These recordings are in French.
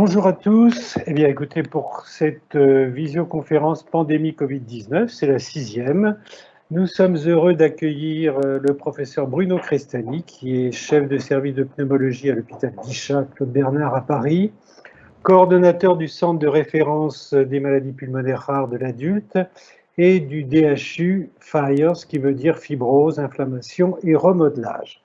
Bonjour à tous. Eh bien, écoutez, pour cette visioconférence pandémie Covid-19, c'est la 6e. Nous sommes heureux d'accueillir le professeur Bruno Crestani, qui est chef de service de pneumologie à l'hôpital Bichat Claude Bernard à Paris, coordonnateur du centre de référence des maladies pulmonaires rares de l'adulte et du DHU FIRES, qui veut dire fibrose, inflammation et remodelage.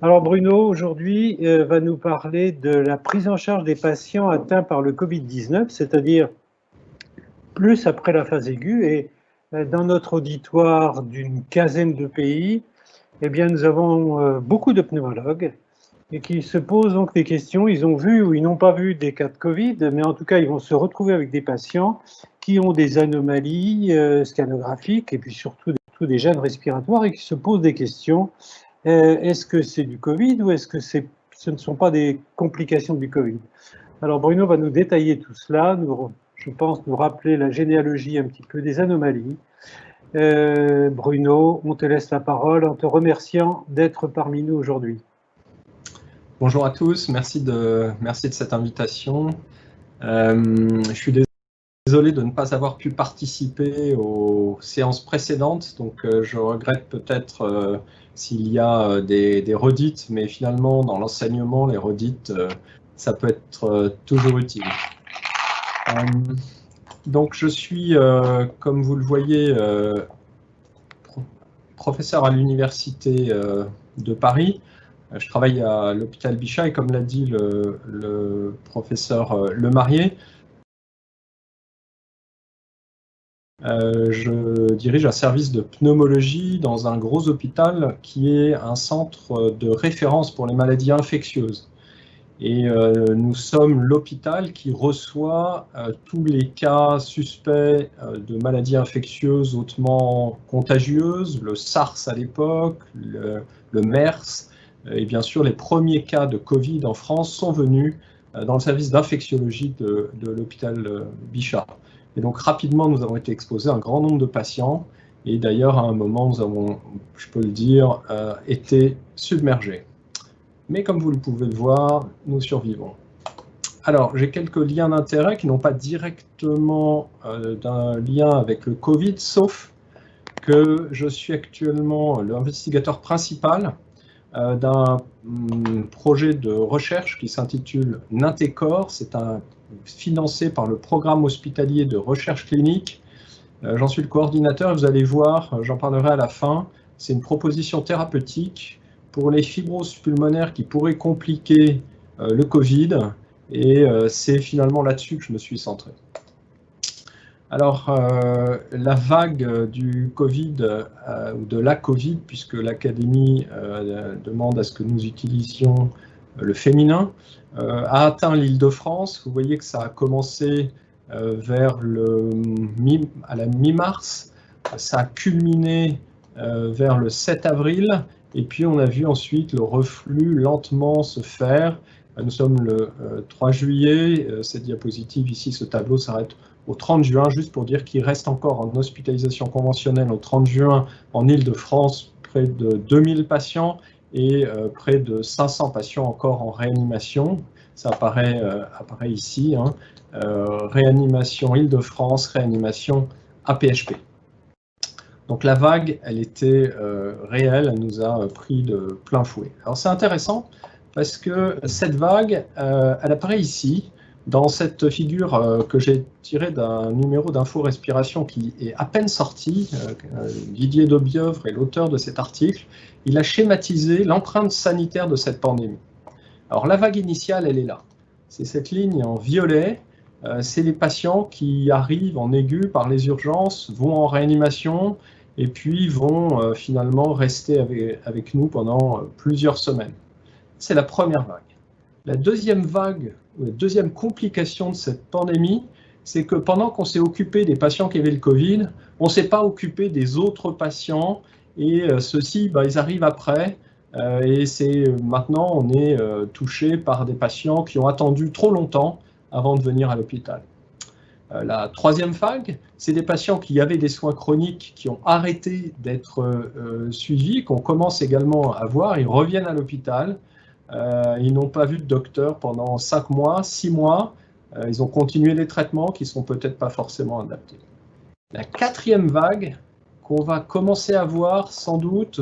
Alors Bruno, aujourd'hui, va nous parler de la prise en charge des patients atteints par le Covid-19, c'est-à-dire plus après la phase aiguë. Et dans notre auditoire d'une quinzaine de pays, eh bien, nous avons beaucoup de pneumologues et qui se posent donc des questions. Ils ont vu ou ils n'ont pas vu des cas de Covid, mais en tout cas, ils vont se retrouver avec des patients qui ont des anomalies scannographiques et puis surtout des gènes respiratoires et qui se posent des questions. Est-ce que c'est du Covid ou est-ce que ce ne sont pas des complications du Covid? Alors Bruno va nous détailler tout cela, je pense nous rappeler la généalogie un petit peu des anomalies. Bruno, on te laisse la parole en te remerciant d'être parmi nous aujourd'hui. Bonjour à tous, merci de cette invitation. Je suis désolé de ne pas avoir pu participer aux séances précédentes, donc je regrette peut-être s'il y a des redites, mais finalement dans l'enseignement, les redites, ça peut être toujours utile. Donc je suis, comme vous le voyez, professeur à l'université de Paris. Je travaille à l'hôpital Bichat et comme l'a dit le professeur Lemarié, je dirige un service de pneumologie dans un gros hôpital qui est un centre de référence pour les maladies infectieuses. Et nous sommes l'hôpital qui reçoit tous les cas suspects de maladies infectieuses hautement contagieuses, le SARS à l'époque, le MERS, et bien sûr les premiers cas de Covid en France sont venus dans le service d'infectiologie de l'hôpital Bichat. Et donc rapidement, nous avons été exposés à un grand nombre de patients, et d'ailleurs à un moment, nous avons, je peux le dire, été submergés. Mais comme vous le pouvez le voir, nous survivons. Alors, j'ai quelques liens d'intérêt qui n'ont pas directement d'un lien avec le Covid, sauf que je suis actuellement l'investigateur principal d'un projet de recherche qui s'intitule Nintécor. C'est financé par le programme hospitalier de recherche clinique. J'en suis le coordinateur et vous allez voir, j'en parlerai à la fin. C'est une proposition thérapeutique pour les fibroses pulmonaires qui pourraient compliquer le Covid, et c'est finalement là-dessus que je me suis centré. Alors, la vague du Covid, ou de la Covid, puisque l'Académie demande à ce que nous utilisions le féminin, a atteint l'Île-de-France. Vous voyez que ça a commencé vers à la mi-mars, ça a culminé vers le 7 avril, et puis on a vu ensuite le reflux lentement se faire. Nous sommes le 3 juillet, cette diapositive ici, ce tableau s'arrête au 30 juin, juste pour dire qu'il reste encore en hospitalisation conventionnelle au 30 juin en Île-de-France près de 2000 patients et près de 500 patients encore en réanimation. Ça apparaît ici, hein. Réanimation Île-de-France, réanimation APHP. Donc la vague, elle était réelle, elle nous a pris de plein fouet. Alors c'est intéressant parce que cette vague, elle apparaît ici, dans cette figure que j'ai tirée d'un numéro d'Info Respiration qui est à peine sorti. Didier Dobieuvre est l'auteur de cet article. Il a schématisé l'empreinte sanitaire de cette pandémie. Alors la vague initiale, elle est là. C'est cette ligne en violet. C'est les patients qui arrivent en aigu par les urgences, vont en réanimation et puis vont finalement rester avec nous pendant plusieurs semaines. C'est la première vague. La deuxième vague, la deuxième complication de cette pandémie, c'est que pendant qu'on s'est occupé des patients qui avaient le Covid, on ne s'est pas occupé des autres patients et ceux-ci, ils arrivent après. Et maintenant, on est touché par des patients qui ont attendu trop longtemps avant de venir à l'hôpital. La troisième vague, c'est des patients qui avaient des soins chroniques, qui ont arrêté d'être suivis, qu'on commence également à voir, ils reviennent à l'hôpital. Ils n'ont pas vu de docteur pendant 5 mois, 6 mois. Ils ont continué les traitements qui ne sont peut-être pas forcément adaptés. La 4e vague qu'on va commencer à voir sans doute,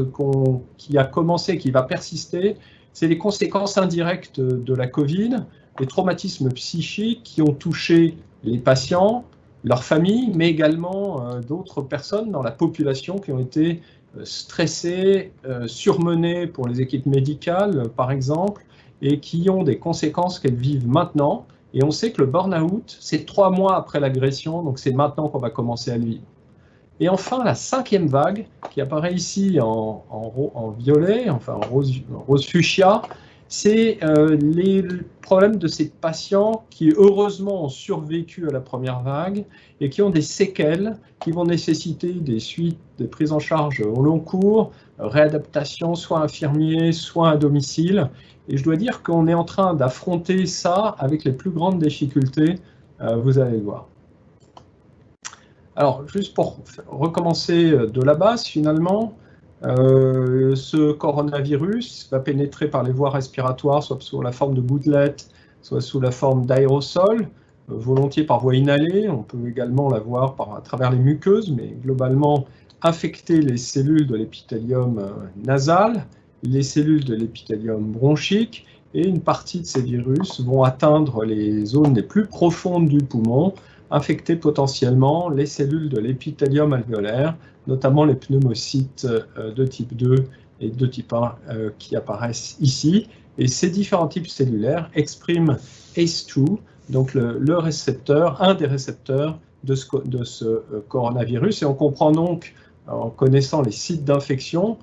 qui a commencé, qui va persister, c'est les conséquences indirectes de la Covid, les traumatismes psychiques qui ont touché les patients, leurs familles, mais également d'autres personnes dans la population qui ont été stressées, surmenées pour les équipes médicales, par exemple, et qui ont des conséquences qu'elles vivent maintenant. Et on sait que le burn-out, c'est 3 mois après l'agression, donc c'est maintenant qu'on va commencer à le vivre. Et enfin, la 5e vague, qui apparaît ici en violet, enfin en rose fuchsia, c'est les problèmes de ces patients qui, heureusement, ont survécu à la première vague et qui ont des séquelles qui vont nécessiter des suites, des prises en charge au long cours, réadaptation, soit infirmier, soit à domicile. Et je dois dire qu'on est en train d'affronter ça avec les plus grandes difficultés, vous allez le voir. Alors, juste pour recommencer de la base, finalement, ce coronavirus va pénétrer par les voies respiratoires, soit sous la forme de gouttelettes, soit sous la forme d'aérosols, volontiers par voie inhalée. On peut également l'avoir à travers les muqueuses, mais globalement affecter les cellules de l'épithélium nasal, les cellules de l'épithélium bronchique, et une partie de ces virus vont atteindre les zones les plus profondes du poumon, infecter potentiellement les cellules de l'épithélium alvéolaire, notamment les pneumocytes de type 2 et de type 1 qui apparaissent ici. Et ces différents types cellulaires expriment ACE2, donc le récepteur, un des récepteurs de ce coronavirus. Et on comprend donc, en connaissant les sites d'infection,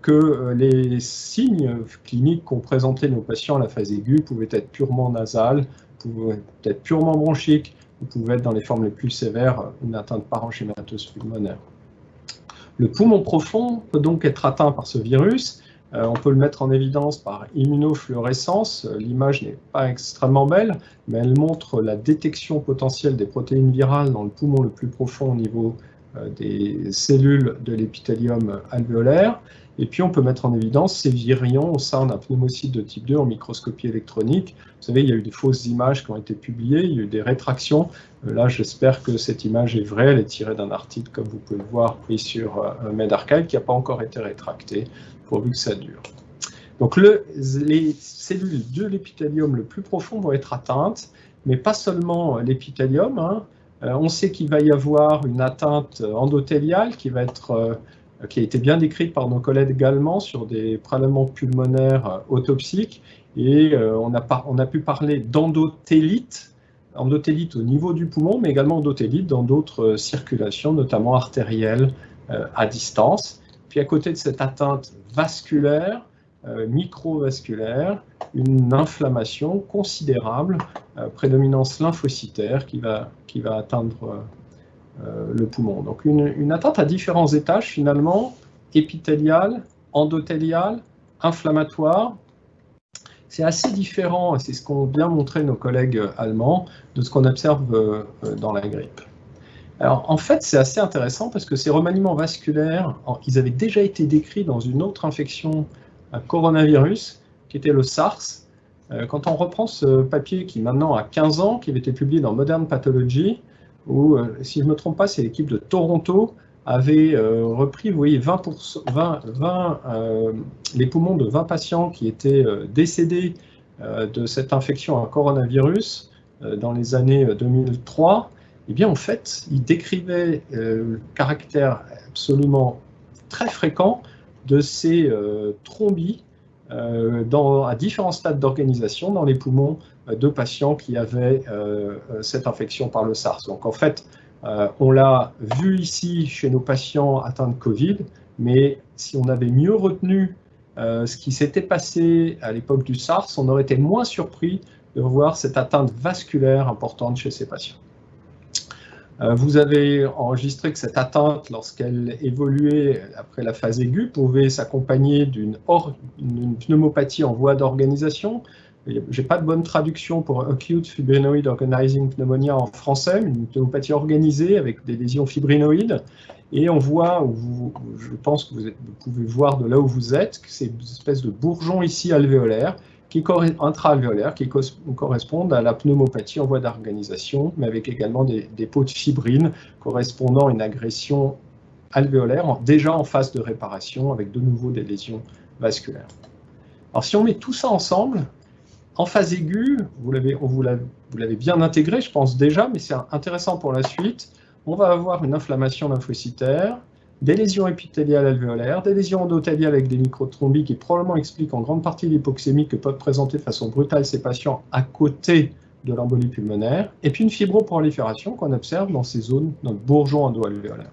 que les signes cliniques qu'ont présentés nos patients à la phase aiguë pouvaient être purement nasales, pouvaient être purement bronchiques, ou pouvaient être dans les formes les plus sévères une atteinte parenchymateuse pulmonaire. Le poumon profond peut donc être atteint par ce virus. On peut le mettre en évidence par immunofluorescence. L'image n'est pas extrêmement belle, mais elle montre la détection potentielle des protéines virales dans le poumon le plus profond au niveau des cellules de l'épithélium alvéolaire. Et puis on peut mettre en évidence ces virions au sein d'un pneumocyte de type 2 en microscopie électronique. Vous savez, il y a eu des fausses images qui ont été publiées, il y a eu des rétractions. Là, j'espère que cette image est vraie, elle est tirée d'un article, comme vous pouvez le voir, pris sur medRxiv, qui n'a pas encore été rétracté, pourvu que ça dure. Donc les cellules de l'épithélium le plus profond vont être atteintes, mais pas seulement l'épithélium, hein. On sait qu'il va y avoir une atteinte endothéliale qui a été bien décrite par nos collègues allemands sur des prélèvements pulmonaires autopsiques. Et on a pu parler endothélite au niveau du poumon, mais également endothélite dans d'autres circulations, notamment artérielles à distance. Puis à côté de cette atteinte vasculaire, microvasculaire, une inflammation considérable, prédominance lymphocytaire qui va atteindre le poumon. Donc une atteinte à différents étages finalement, épithéliale, endothéliale, inflammatoire. C'est assez différent, et c'est ce qu'ont bien montré nos collègues allemands, de ce qu'on observe dans la grippe. Alors en fait c'est assez intéressant parce que ces remaniements vasculaires, ils avaient déjà été décrits dans une autre infection à coronavirus, qui était le SARS. Quand on reprend ce papier qui maintenant a 15 ans, qui avait été publié dans Modern Pathology, où, si je ne me trompe pas, c'est l'équipe de Toronto, avait repris, vous voyez, les poumons de 20 patients qui étaient décédés de cette infection à coronavirus dans les années 2003. Eh bien, en fait, ils décrivaient le caractère absolument très fréquent de ces thrombis à différents stades d'organisation dans les poumons de patients qui avaient cette infection par le SARS. Donc en fait, on l'a vu ici chez nos patients atteints de Covid, mais si on avait mieux retenu ce qui s'était passé à l'époque du SARS, on aurait été moins surpris de voir cette atteinte vasculaire importante chez ces patients. Vous avez enregistré que cette atteinte, lorsqu'elle évoluait après la phase aiguë, pouvait s'accompagner d'une pneumopathie en voie d'organisation. Je n'ai pas de bonne traduction pour Acute Fibrinoid Organizing Pneumonia en français, une pneumopathie organisée avec des lésions fibrinoïdes. Et on voit, je pense que vous pouvez voir de là où vous êtes, que c'est une espèce de bourgeon ici alvéolaire intra-alvéolaires qui correspondent à la pneumopathie en voie d'organisation, mais avec également des dépôts de fibrine correspondant à une agression alvéolaire déjà en phase de réparation avec de nouveau des lésions vasculaires. Alors si on met tout ça ensemble, en phase aiguë, vous l'avez bien intégré, je pense déjà, mais c'est intéressant pour la suite, on va avoir une inflammation lymphocytaire, des lésions épithéliales alvéolaires, des lésions endothéliales avec des microthrombes qui probablement expliquent en grande partie l'hypoxémie que peuvent présenter de façon brutale ces patients à côté de l'embolie pulmonaire, et puis une fibroprolifération qu'on observe dans ces zones, dans le bourgeon endoalvéolaire.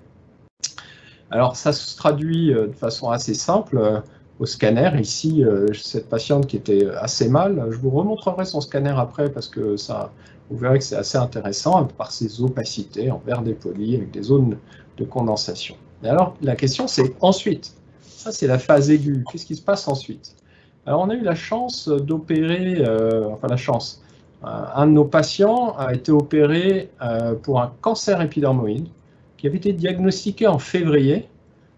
Alors ça se traduit de façon assez simple au scanner. Ici, cette patiente qui était assez mal, je vous remontrerai son scanner après parce que ça, vous verrez que c'est assez intéressant par ses opacités en verre dépoli avec des zones de condensation. Et alors, la question, c'est ensuite. Ça, c'est la phase aiguë. Qu'est-ce qui se passe ensuite? Alors, on a eu la chance d'opérer, enfin la chance, un de nos patients a été opéré pour un cancer épidermoïde qui avait été diagnostiqué en février.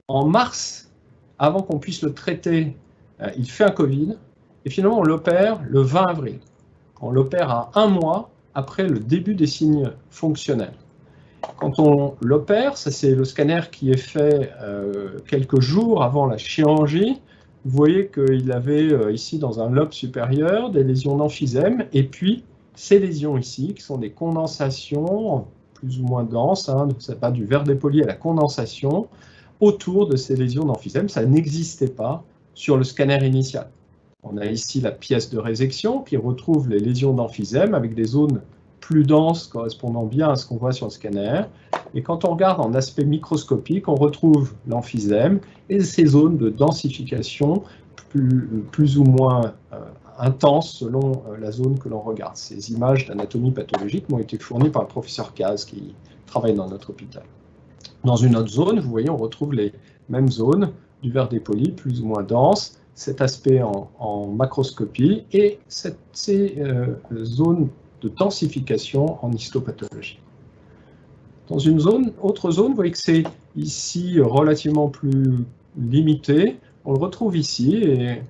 En mars, avant qu'on puisse le traiter, il fait un Covid. Et finalement, on l'opère le 20 avril. On l'opère à 1 mois après le début des signes fonctionnels. Quand on l'opère, ça c'est le scanner qui est fait quelques jours avant la chirurgie. Vous voyez qu'il avait ici dans un lobe supérieur des lésions d'emphysème et puis ces lésions ici qui sont des condensations plus ou moins denses, hein, ça va du verre dépoli à la condensation autour de ces lésions d'emphysème. Ça n'existait pas sur le scanner initial. On a ici la pièce de résection qui retrouve les lésions d'emphysème avec des zones plus denses correspondant bien à ce qu'on voit sur le scanner. Et quand on regarde en aspect microscopique, on retrouve l'emphysème et ces zones de densification plus ou moins intenses selon la zone que l'on regarde. Ces images d'anatomie pathologique m'ont été fournies par le professeur Caz qui travaille dans notre hôpital. Dans une autre zone, vous voyez, on retrouve les mêmes zones du verre dépoli plus ou moins dense, cet aspect en macroscopie et ces zones de densification en histopathologie. Dans une autre zone, vous voyez que c'est ici relativement plus limité. On le retrouve ici et,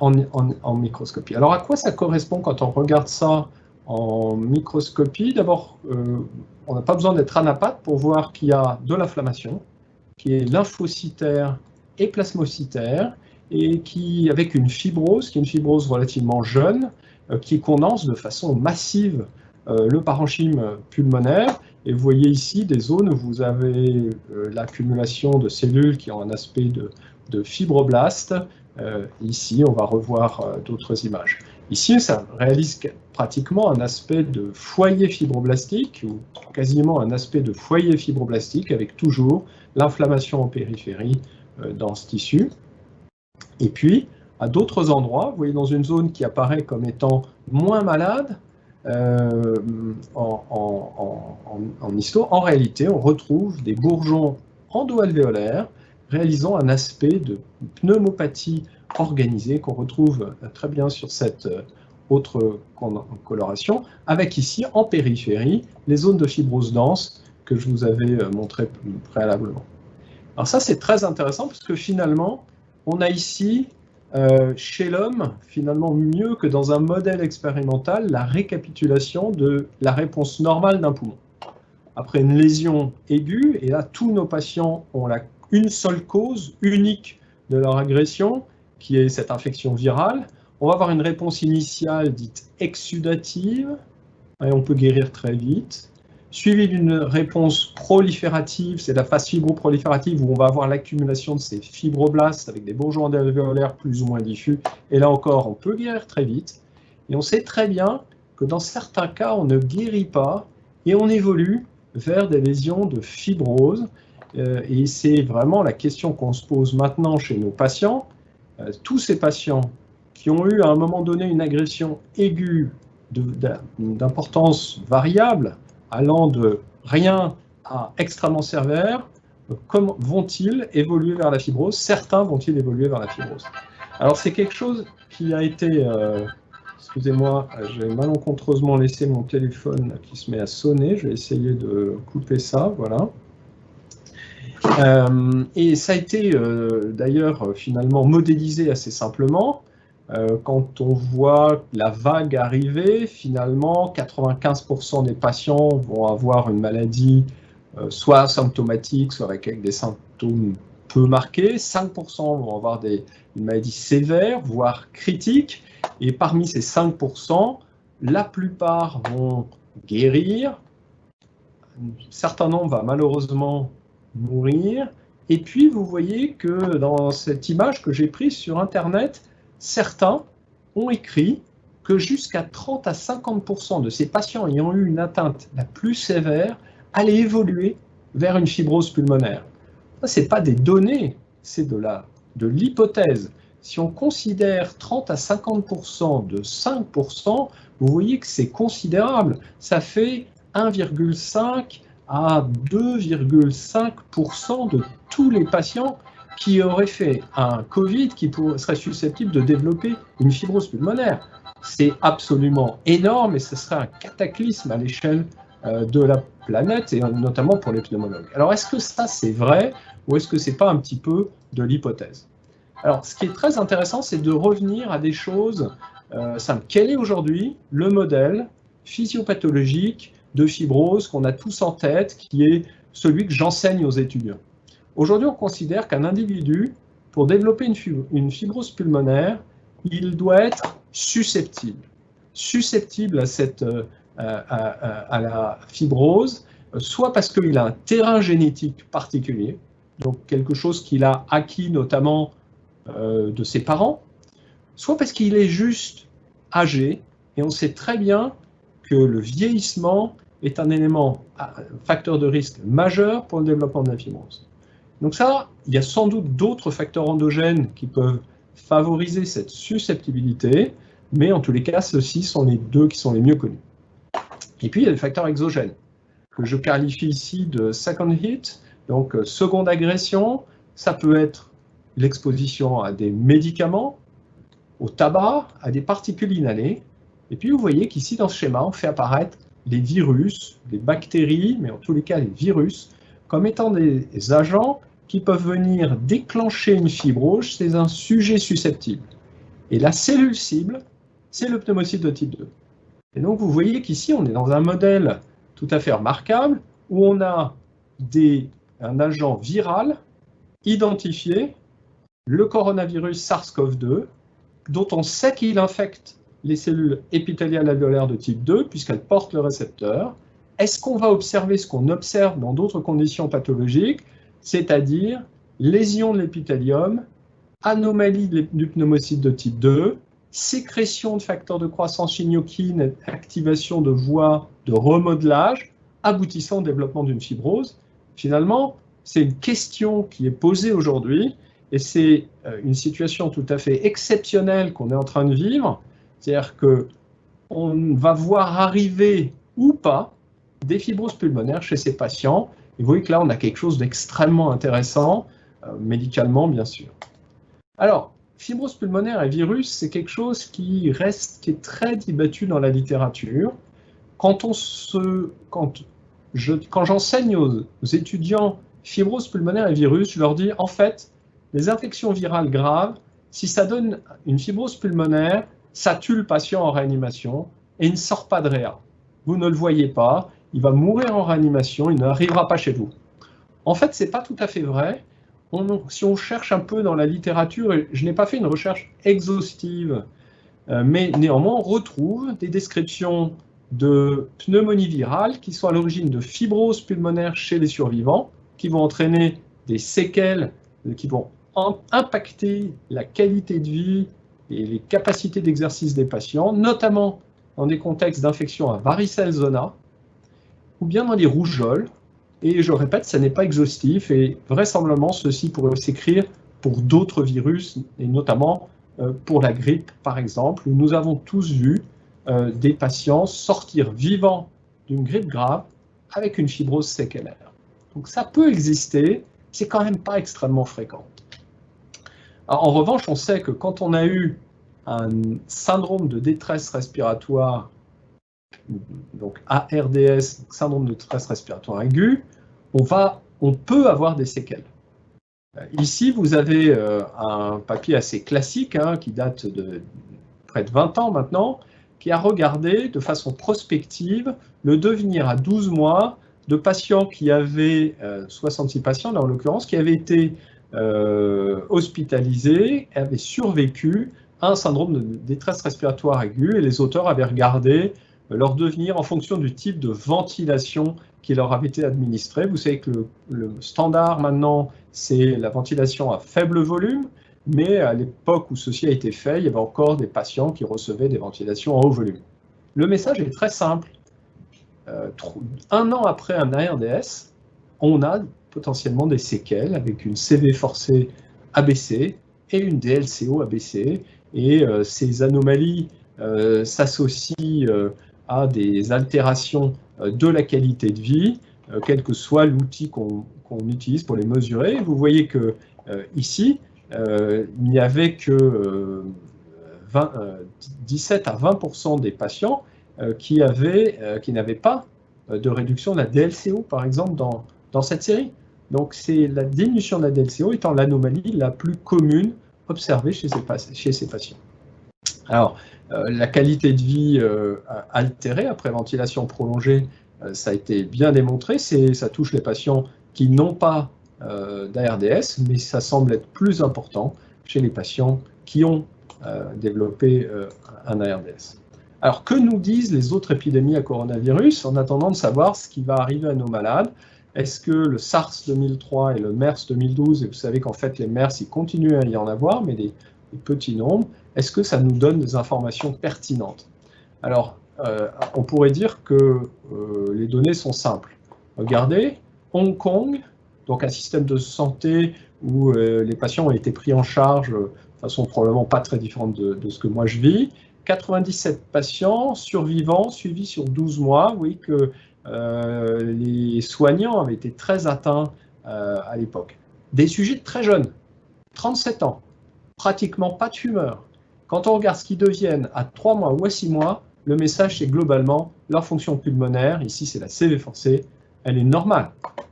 en microscopie. Alors à quoi ça correspond quand on regarde ça en microscopie? D'abord, on n'a pas besoin d'être anapathe pour voir qu'il y a de l'inflammation, qui est lymphocytaire et plasmocytaire, et qui, avec une fibrose, qui est une fibrose relativement jeune, qui condense de façon massive le parenchyme pulmonaire. Et vous voyez ici des zones où vous avez l'accumulation de cellules qui ont un aspect de fibroblastes. Ici, on va revoir d'autres images. Ici, ça réalise pratiquement un aspect de foyer fibroblastique, ou quasiment un aspect de foyer fibroblastique, avec toujours l'inflammation en périphérie dans ce tissu. Et puis, à d'autres endroits, vous voyez dans une zone qui apparaît comme étant moins malade, en histo, en réalité, on retrouve des bourgeons endoalvéolaires réalisant un aspect de pneumopathie organisée qu'on retrouve très bien sur cette autre coloration, avec ici, en périphérie, les zones de fibrose dense que je vous avais montrées préalablement. Alors ça, c'est très intéressant parce que finalement, on a ici, chez l'homme, finalement mieux que dans un modèle expérimental, la récapitulation de la réponse normale d'un poumon. Après une lésion aiguë, et là, tous nos patients ont une seule cause unique de leur agression, qui est cette infection virale. On va avoir une réponse initiale dite exsudative, et on peut guérir très vite, suivie d'une réponse proliférative, c'est la phase fibroproliférative où on va avoir l'accumulation de ces fibroblastes avec des bourgeons endoalvéolaires plus ou moins diffus, et là encore, on peut guérir très vite. Et on sait très bien que dans certains cas, on ne guérit pas, et on évolue vers des lésions de fibrose, et c'est vraiment la question qu'on se pose maintenant chez nos patients. Tous ces patients qui ont eu à un moment donné une agression aiguë d'importance variable, allant de rien à extrêmement sévère, comment vont-ils évoluer vers la fibrose? Certains vont-ils évoluer vers la fibrose? Alors c'est quelque chose qui a été, excusez-moi, j'ai malencontreusement laissé mon téléphone qui se met à sonner, je vais essayer de couper ça, voilà. Et ça a été d'ailleurs finalement modélisé assez simplement. quand on voit la vague arriver, finalement, 95% des patients vont avoir une maladie soit asymptomatique, soit avec des symptômes peu marqués. 5% vont avoir une maladie sévère, voire critique. Et parmi ces 5%, la plupart vont guérir. Un certain nombre va malheureusement mourir. Et puis, vous voyez que dans cette image que j'ai prise sur Internet, certains ont écrit que jusqu'à 30 à 50% de ces patients ayant eu une atteinte la plus sévère allaient évoluer vers une fibrose pulmonaire. Ce n'est pas des données, c'est de l'hypothèse. Si on considère 30 à 50% de 5%, vous voyez que c'est considérable. Ça fait 1,5 à 2,5% de tous les patients qui auraient fait un Covid qui serait susceptible de développer une fibrose pulmonaire. C'est absolument énorme et ce serait un cataclysme à l'échelle de la planète et notamment pour les pneumologues. Alors est-ce que ça c'est vrai ou est-ce que c'est pas un petit peu de l'hypothèse? Alors ce qui est très intéressant, c'est de revenir à des choses simples. Quel est aujourd'hui le modèle physiopathologique de fibrose qu'on a tous en tête, qui est celui que j'enseigne aux étudiants? Aujourd'hui, on considère qu'un individu, pour développer une fibrose pulmonaire, il doit être susceptible à la fibrose, soit parce qu'il a un terrain génétique particulier, donc quelque chose qu'il a acquis notamment de ses parents, soit parce qu'il est juste âgé, et on sait très bien que le vieillissement est un facteur de risque majeur pour le développement de la fibrose. Donc ça, il y a sans doute d'autres facteurs endogènes qui peuvent favoriser cette susceptibilité, mais en tous les cas, ceux-ci sont les deux qui sont les mieux connus. Et puis, il y a des facteurs exogènes, que je qualifie ici de second hit, donc seconde agression. Ça peut être l'exposition à des médicaments, au tabac, à des particules inhalées. Et puis, vous voyez qu'ici, dans ce schéma, on fait apparaître les virus, les bactéries, mais en tous les cas, les virus, comme étant des agents qui peuvent venir déclencher une fibrose chez un sujet susceptible. Et la cellule cible, c'est le pneumocyte de type 2. Et donc, vous voyez qu'ici, on est dans un modèle tout à fait remarquable où on a un agent viral identifié, le coronavirus SARS-CoV-2, dont on sait qu'il infecte les cellules épithéliales alvéolaires de type 2, puisqu'elles portent le récepteur. Est-ce qu'on va observer ce qu'on observe dans d'autres conditions pathologiques, c'est-à-dire lésion de l'épithélium, anomalie du pneumocyte de type 2, sécrétion de facteurs de croissance chimiokines, activation de voies de remodelage, aboutissant au développement d'une fibrose? Finalement, c'est une question qui est posée aujourd'hui et c'est une situation tout à fait exceptionnelle qu'on est en train de vivre. C'est-à-dire qu'on va voir arriver ou pas des fibroses pulmonaires chez ces patients. Et vous voyez que là, on a quelque chose d'extrêmement intéressant, médicalement, bien sûr. Alors, fibrose pulmonaire et virus, c'est quelque chose qui est très débattu dans la littérature. Quand j'enseigne aux étudiants fibrose pulmonaire et virus, je leur dis, en fait, les infections virales graves, si ça donne une fibrose pulmonaire, ça tue le patient en réanimation et il ne sort pas de réa. Vous ne le voyez pas, il va mourir en réanimation, il n'arrivera pas chez vous. En fait, ce n'est pas tout à fait vrai. Si on cherche un peu dans la littérature, et je n'ai pas fait une recherche exhaustive, mais néanmoins, on retrouve des descriptions de pneumonie virale qui sont à l'origine de fibrose pulmonaire chez les survivants, qui vont entraîner des séquelles qui vont impacter la qualité de vie et les capacités d'exercice des patients, notamment dans des contextes d'infection à varicelle zona, ou bien dans des rougeoles. Et je répète, ça n'est pas exhaustif, et vraisemblablement, ceci pourrait s'écrire pour d'autres virus, et notamment pour la grippe, par exemple, où nous avons tous vu des patients sortir vivants d'une grippe grave avec une fibrose séquelaire. Donc ça peut exister, c'est quand même pas extrêmement fréquent. Alors, en revanche, on sait que quand on a eu un syndrome de détresse respiratoire, donc ARDS, syndrome de détresse respiratoire aiguë, on peut avoir des séquelles. Ici, vous avez un papier assez classique qui date près de 20 ans maintenant, qui a regardé de façon prospective le devenir à 12 mois de patients qui avaient, 66 patients là en l'occurrence, qui avaient été hospitalisés et avaient survécu à un syndrome de détresse respiratoire aiguë, et les auteurs avaient regardé leur devenir en fonction du type de ventilation qui leur avait été administré. Vous savez que le standard maintenant, c'est la ventilation à faible volume, mais à l'époque où ceci a été fait, il y avait encore des patients qui recevaient des ventilations à haut volume. Le message est très simple. Un an après un ARDS, on a potentiellement des séquelles avec une CV forcée abaissée et une DLCO abaissée. Et ces anomalies s'associent à des altérations de la qualité de vie, quel que soit l'outil qu'on utilise pour les mesurer. Vous voyez que ici, il n'y avait que 17 à 20% des patients qui n'avaient pas de réduction de la DLCO, par exemple, dans cette série. Donc, c'est la diminution de la DLCO étant l'anomalie la plus commune observée chez ces patients. Alors, la qualité de vie altérée après ventilation prolongée, ça a été bien démontré. Ça touche les patients qui n'ont pas d'ARDS, mais ça semble être plus important chez les patients qui ont développé un ARDS. Alors, que nous disent les autres épidémies à coronavirus en attendant de savoir ce qui va arriver à nos malades? Est-ce que le SARS 2003 et le MERS 2012, et vous savez qu'en fait les MERS, ils continuent à y en avoir, mais des petits nombres, est-ce que ça nous donne des informations pertinentes? Alors, on pourrait dire que les données sont simples. Regardez, Hong Kong, donc un système de santé où les patients ont été pris en charge de façon probablement pas très différente de ce que moi je vis. 97 patients survivants suivis sur 12 mois. Vous voyez que les soignants avaient été très atteints à l'époque. Des sujets très jeunes, 37 ans, pratiquement pas de tumeur. Quand on regarde ce qu'ils deviennent à 3 mois ou à 6 mois, le message c'est globalement leur fonction pulmonaire, ici c'est la CV forcée, elle est normale.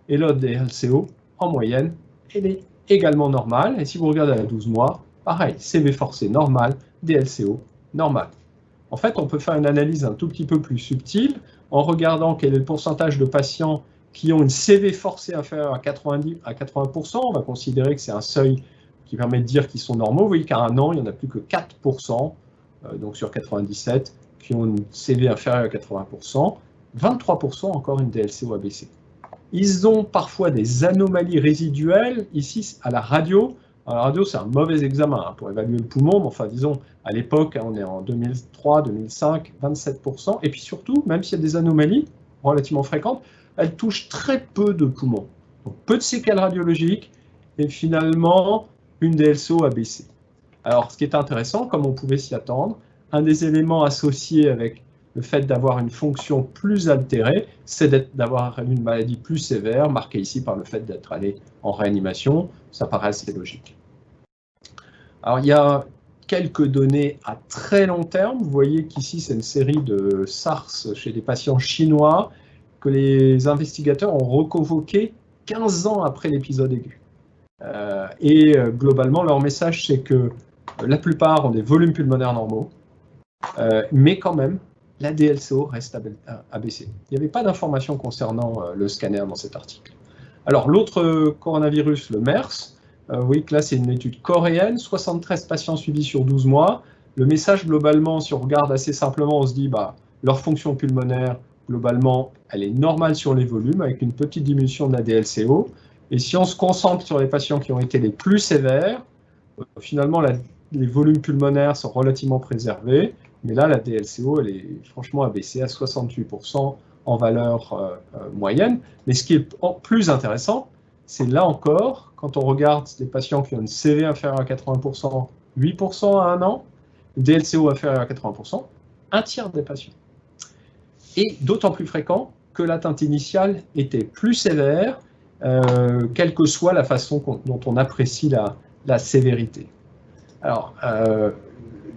Et l'autre DLCO, en moyenne, elle est également normale. Et si vous regardez à 12 mois, pareil, CV forcée normale, DLCO normale. En fait, on peut faire une analyse un tout petit peu plus subtile en regardant quel est le pourcentage de patients qui ont une CV forcée inférieure à 80%. On va considérer que c'est un seuil qui permet de dire qu'ils sont normaux. Vous voyez qu'à un an, il n'y en a plus que 4%, donc sur 97, qui ont une CV inférieure à 80%. 23% encore une DLCO abaissée. Ils ont parfois des anomalies résiduelles, ici à la radio. Alors, la radio, c'est un mauvais examen pour évaluer le poumon, mais enfin, disons, à l'époque, on est en 2003, 2005, 27%. Et puis surtout, même s'il y a des anomalies relativement fréquentes, elles touchent très peu de poumons. Donc, peu de séquelles radiologiques et finalement, une DLCO abaissée. Alors, ce qui est intéressant, comme on pouvait s'y attendre, un des éléments associés avec le fait d'avoir une fonction plus altérée, c'est d'avoir une maladie plus sévère, marquée ici par le fait d'être allé en réanimation. Ça paraît assez logique. Alors, il y a quelques données à très long terme. Vous voyez qu'ici, c'est une série de SARS chez des patients chinois que les investigateurs ont reconvoqué 15 ans après l'épisode aigu. Globalement, leur message, c'est que la plupart ont des volumes pulmonaires normaux, mais quand même, la DLCO reste abaissée. Il n'y avait pas d'informations concernant le scanner dans cet article. Alors, l'autre coronavirus, le MERS, vous voyez que là, c'est une étude coréenne, 73 patients suivis sur 12 mois. Le message, globalement, si on regarde assez simplement, on se dit, leur fonction pulmonaire, globalement, elle est normale sur les volumes, avec une petite diminution de la DLCO. Et si on se concentre sur les patients qui ont été les plus sévères, finalement, les volumes pulmonaires sont relativement préservés. Mais là, la DLCO, elle est franchement abaissée à 68% en valeur moyenne. Mais ce qui est plus intéressant, c'est là encore, quand on regarde des patients qui ont une CV inférieure à 80%, 8% à un an, DLCO inférieure à 80%, un tiers des patients. Et d'autant plus fréquent que l'atteinte initiale était plus sévère, quelle que soit la façon dont on apprécie la sévérité. Alors,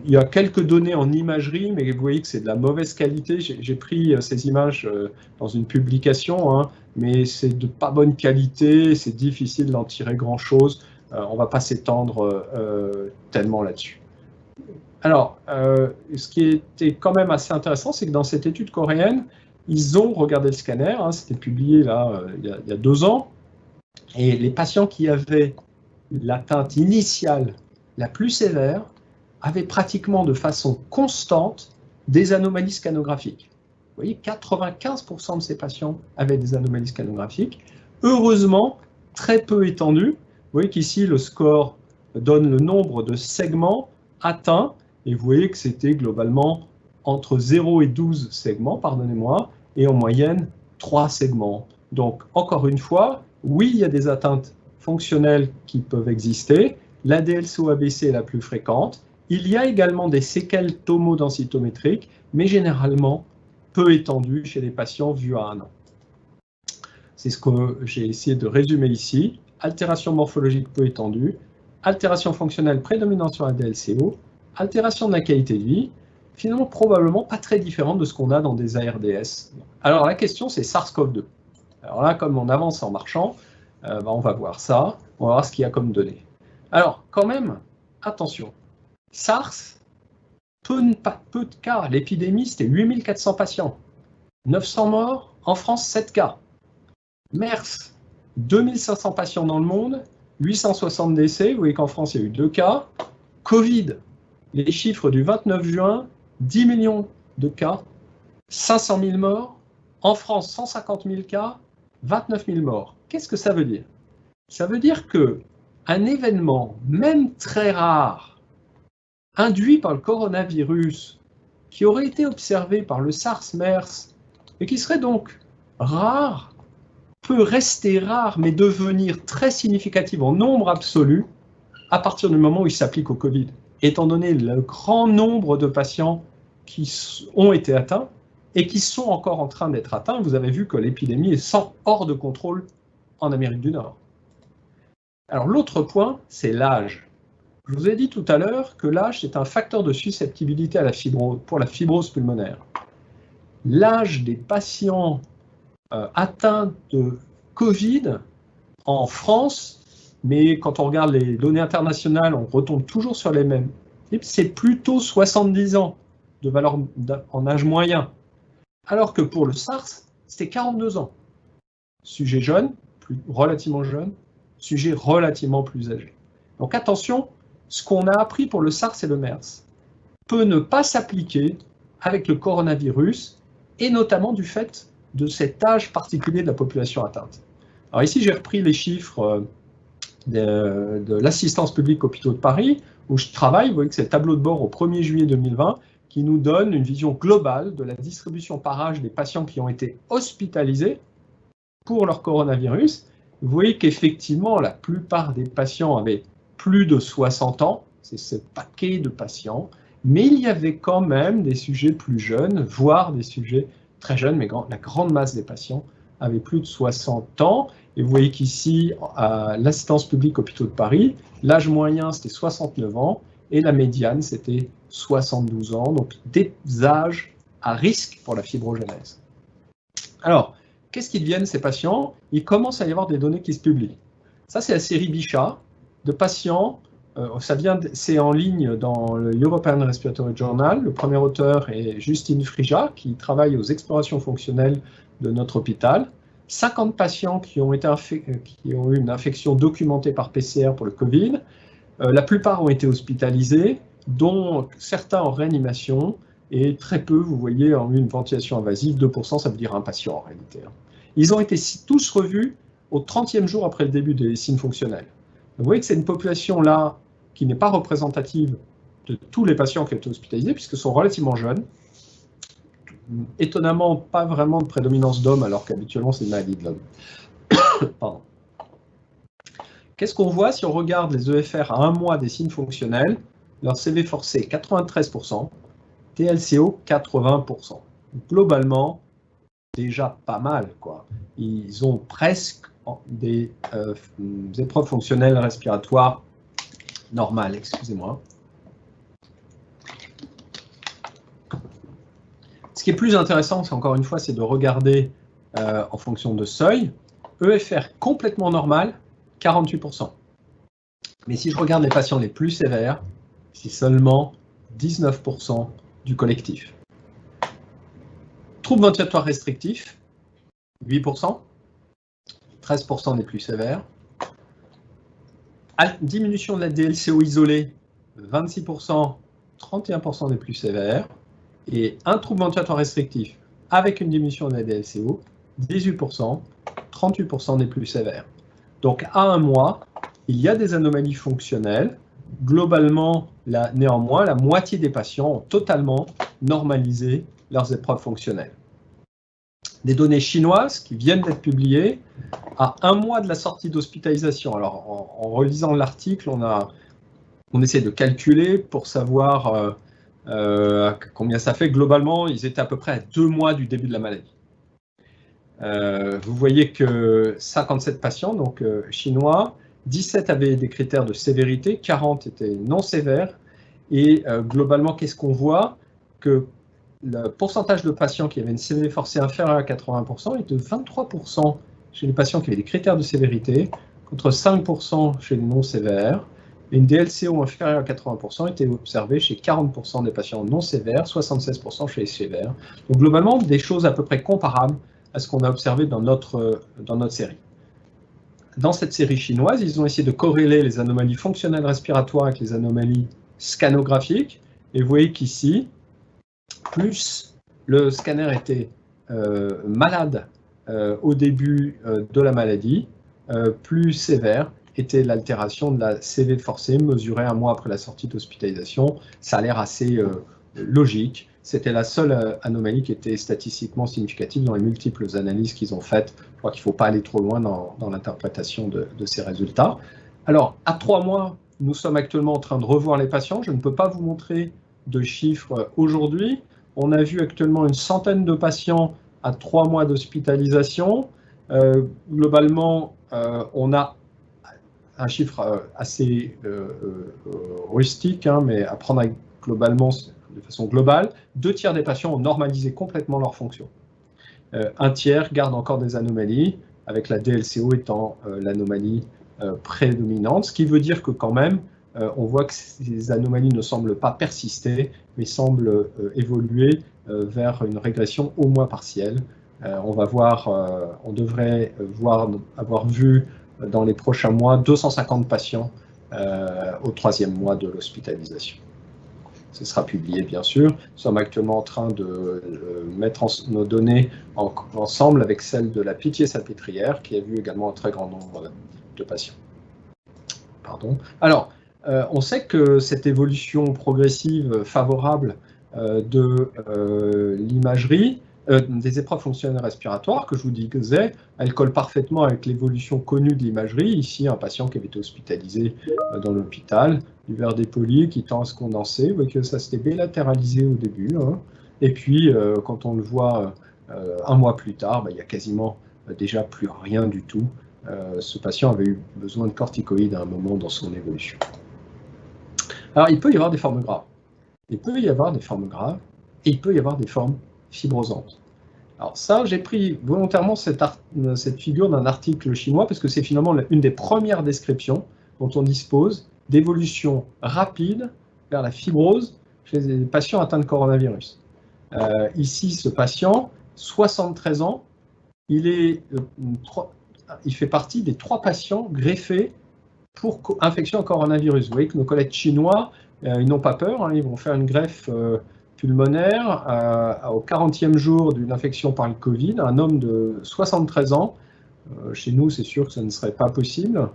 il y a quelques données en imagerie, mais vous voyez que c'est de la mauvaise qualité. J'ai pris ces images dans une publication, mais c'est de pas bonne qualité, c'est difficile d'en tirer grand-chose. On ne va pas s'étendre tellement là-dessus. Alors, ce qui était quand même assez intéressant, c'est que dans cette étude coréenne, ils ont regardé le scanner, hein, c'était publié là il y a 2 ans, et les patients qui avaient l'atteinte initiale la plus sévère avaient pratiquement de façon constante des anomalies scanographiques. Vous voyez, 95% de ces patients avaient des anomalies scanographiques, heureusement très peu étendues. Vous voyez qu'ici, le score donne le nombre de segments atteints, et vous voyez que c'était globalement entre 0 et 12 segments, pardonnez-moi, et en moyenne 3 segments. Donc, encore une fois, oui, il y a des atteintes fonctionnelles qui peuvent exister. La DLCO-ABC est la plus fréquente. Il y a également des séquelles tomodensitométriques, mais généralement peu étendues chez les patients vus à 1 an. C'est ce que j'ai essayé de résumer ici. Altération morphologique peu étendue, altération fonctionnelle prédominante sur la DLCO, altération de la qualité de vie, finalement probablement pas très différente de ce qu'on a dans des ARDS. Alors la question, c'est SARS-CoV-2. Alors là, comme on avance en marchant, on va voir ça, on va voir ce qu'il y a comme données. Alors quand même, attention, SARS, peu de cas. L'épidémie, c'était 8400 patients. 900 morts, en France, 7 cas. MERS, 2500 patients dans le monde, 860 décès, vous voyez qu'en France, il y a eu 2 cas. Covid, les chiffres du 29 juin, 10 millions de cas, 500 000 morts. En France, 150 000 cas, 29 000 morts. Qu'est-ce que ça veut dire? Ça veut dire qu'un événement, même très rare, induit par le coronavirus, qui aurait été observé par le SARS-MERS, et qui serait donc rare, peut rester rare, mais devenir très significatif en nombre absolu à partir du moment où il s'applique au Covid. Étant donné le grand nombre de patients qui ont été atteints et qui sont encore en train d'être atteints, vous avez vu que l'épidémie est hors de contrôle en Amérique du Nord. Alors l'autre point, c'est l'âge. Je vous ai dit tout à l'heure que l'âge, c'est un facteur de susceptibilité à pour la fibrose pulmonaire. L'âge des patients atteints de Covid en France, mais quand on regarde les données internationales, on retombe toujours sur les mêmes. C'est plutôt 70 ans de valeur en âge moyen, alors que pour le SARS, c'était 42 ans. Sujet jeune, relativement jeune, sujet relativement plus âgé. Donc attention, ce qu'on a appris pour le SARS et le MERS peut ne pas s'appliquer avec le coronavirus, et notamment du fait de cet âge particulier de la population atteinte. Alors ici, j'ai repris les chiffres de l'assistance publique hôpitaux de Paris, où je travaille. Vous voyez que c'est le tableau de bord au 1er juillet 2020, qui nous donne une vision globale de la distribution par âge des patients qui ont été hospitalisés pour leur coronavirus. Vous voyez qu'effectivement, la plupart des patients avaient plus de 60 ans, c'est ce paquet de patients, mais il y avait quand même des sujets plus jeunes, voire des sujets très jeunes, mais la grande masse des patients avaient plus de 60 ans. Et vous voyez qu'ici, à l'assistance publique hôpitaux de Paris, l'âge moyen, c'était 69 ans, et la médiane, c'était 72 ans, donc des âges à risque pour la fibrogénèse. Alors, qu'est-ce qu'ils deviennent, ces patients? Il commence à y avoir des données qui se publient. Ça, c'est la série Bichat de patients. C'est en ligne dans le European Respiratory Journal. Le premier auteur est Justine Frija, qui travaille aux explorations fonctionnelles de notre hôpital. 50 patients qui ont eu une infection documentée par PCR pour le Covid. La plupart ont été hospitalisés, dont certains en réanimation, et très peu, vous voyez, ont eu une ventilation invasive. 2%, ça veut dire un patient en réalité. Ils ont été tous revus au 30e jour après le début des signes fonctionnels. Vous voyez que c'est une population-là qui n'est pas représentative de tous les patients qui ont été hospitalisés, puisqu'ils sont relativement jeunes. Étonnamment, pas vraiment de prédominance d'hommes, alors qu'habituellement, c'est une maladie de l'homme. Pardon. Qu'est-ce qu'on voit si on regarde les EFR à 1 mois des signes fonctionnels? Leur CV forcé, 93%, TLCO, 80%. Globalement, déjà pas mal, quoi. Ils ont presque des épreuves fonctionnelles respiratoires normales, excusez-moi. Ce qui est plus intéressant, c'est encore une fois, c'est de regarder en fonction de seuil. EFR complètement normal, 48%. Mais si je regarde les patients les plus sévères, c'est seulement 19% du collectif. Troubles ventilatoires restrictifs, 8%, 13% des plus sévères. Diminution de la DLCO isolée, 26%, 31% des plus sévères. Et un trouble ventilatoire restrictif avec une diminution de la DLCO, 18%, 38% des plus sévères. Donc à un mois, il y a des anomalies fonctionnelles. Globalement, néanmoins, la moitié des patients ont totalement normalisé leurs épreuves fonctionnelles. Des données chinoises qui viennent d'être publiées à un mois de la sortie d'hospitalisation. Alors, en relisant l'article, on essaie de calculer pour savoir combien ça fait. Globalement, ils étaient à peu près à 2 mois du début de la maladie. Vous voyez que 57 patients, donc chinois, 17 avaient des critères de sévérité, 40 étaient non sévères. Et globalement, qu'est-ce qu'on voit? Que le pourcentage de patients qui avaient une CV forcée inférieure à 80% est de 23% chez les patients qui avaient des critères de sévérité, contre 5% chez les non sévères. Et une DLCO inférieure à 80% était observée chez 40% des patients non sévères, 76% chez les sévères. Donc globalement, des choses à peu près comparables à ce qu'on a observé dans notre série. Dans cette série chinoise, ils ont essayé de corréler les anomalies fonctionnelles respiratoires avec les anomalies scanographiques. Et vous voyez qu'ici, plus le scanner était malade au début de la maladie, plus sévère était l'altération de la CV forcée mesurée un mois après la sortie d'hospitalisation. Ça a l'air assez logique. C'était la seule anomalie qui était statistiquement significative dans les multiples analyses qu'ils ont faites. Je crois qu'il ne faut pas aller trop loin dans l'interprétation de ces résultats. Alors, à 3 mois, nous sommes actuellement en train de revoir les patients. Je ne peux pas vous montrer de chiffres aujourd'hui. On a vu actuellement une centaine de patients à 3 mois d'hospitalisation. Globalement, on a un chiffre assez rustique, mais à prendre globalement de façon globale. 2 tiers des patients ont normalisé complètement leur fonction. 1 tiers garde encore des anomalies, avec la DLCO étant l'anomalie prédominante, ce qui veut dire que quand même, on voit que ces anomalies ne semblent pas persister, mais semblent évoluer vers une régression au moins partielle. On devrait avoir vu dans les prochains mois 250 patients au 3e mois de l'hospitalisation. Ce sera publié, bien sûr. Nous sommes actuellement en train de mettre nos données ensemble avec celles de la Pitié-Salpêtrière, qui a vu également un très grand nombre de patients. Pardon. Alors, on sait que cette évolution progressive favorable de l'imagerie, des épreuves fonctionnelles respiratoires, que je vous disais, elle colle parfaitement avec l'évolution connue de l'imagerie. Ici, un patient qui avait été hospitalisé dans l'hôpital, du verre dépoli qui tend à se condenser. Vous voyez que ça s'était délatéralisé au début. Et puis, quand on le voit 1 mois plus tard, il n'y a quasiment déjà plus rien du tout. Ce patient avait eu besoin de corticoïdes à un moment dans son évolution. Alors, il peut y avoir des formes graves. Il peut y avoir des formes graves et il peut y avoir des formes fibrosantes. Alors ça, j'ai pris volontairement cette figure d'un article chinois parce que c'est finalement une des premières descriptions dont on dispose d'évolution rapide vers la fibrose chez les patients atteints de coronavirus. Ici, ce patient, 73 ans, il fait partie des 3 patients greffés pour infection au coronavirus. Vous voyez que nos collègues chinois, ils n'ont pas peur, ils vont faire une greffe pulmonaire au 40e jour d'une infection par le Covid, un homme de 73 ans. Chez nous, c'est sûr que ce ne serait pas possible.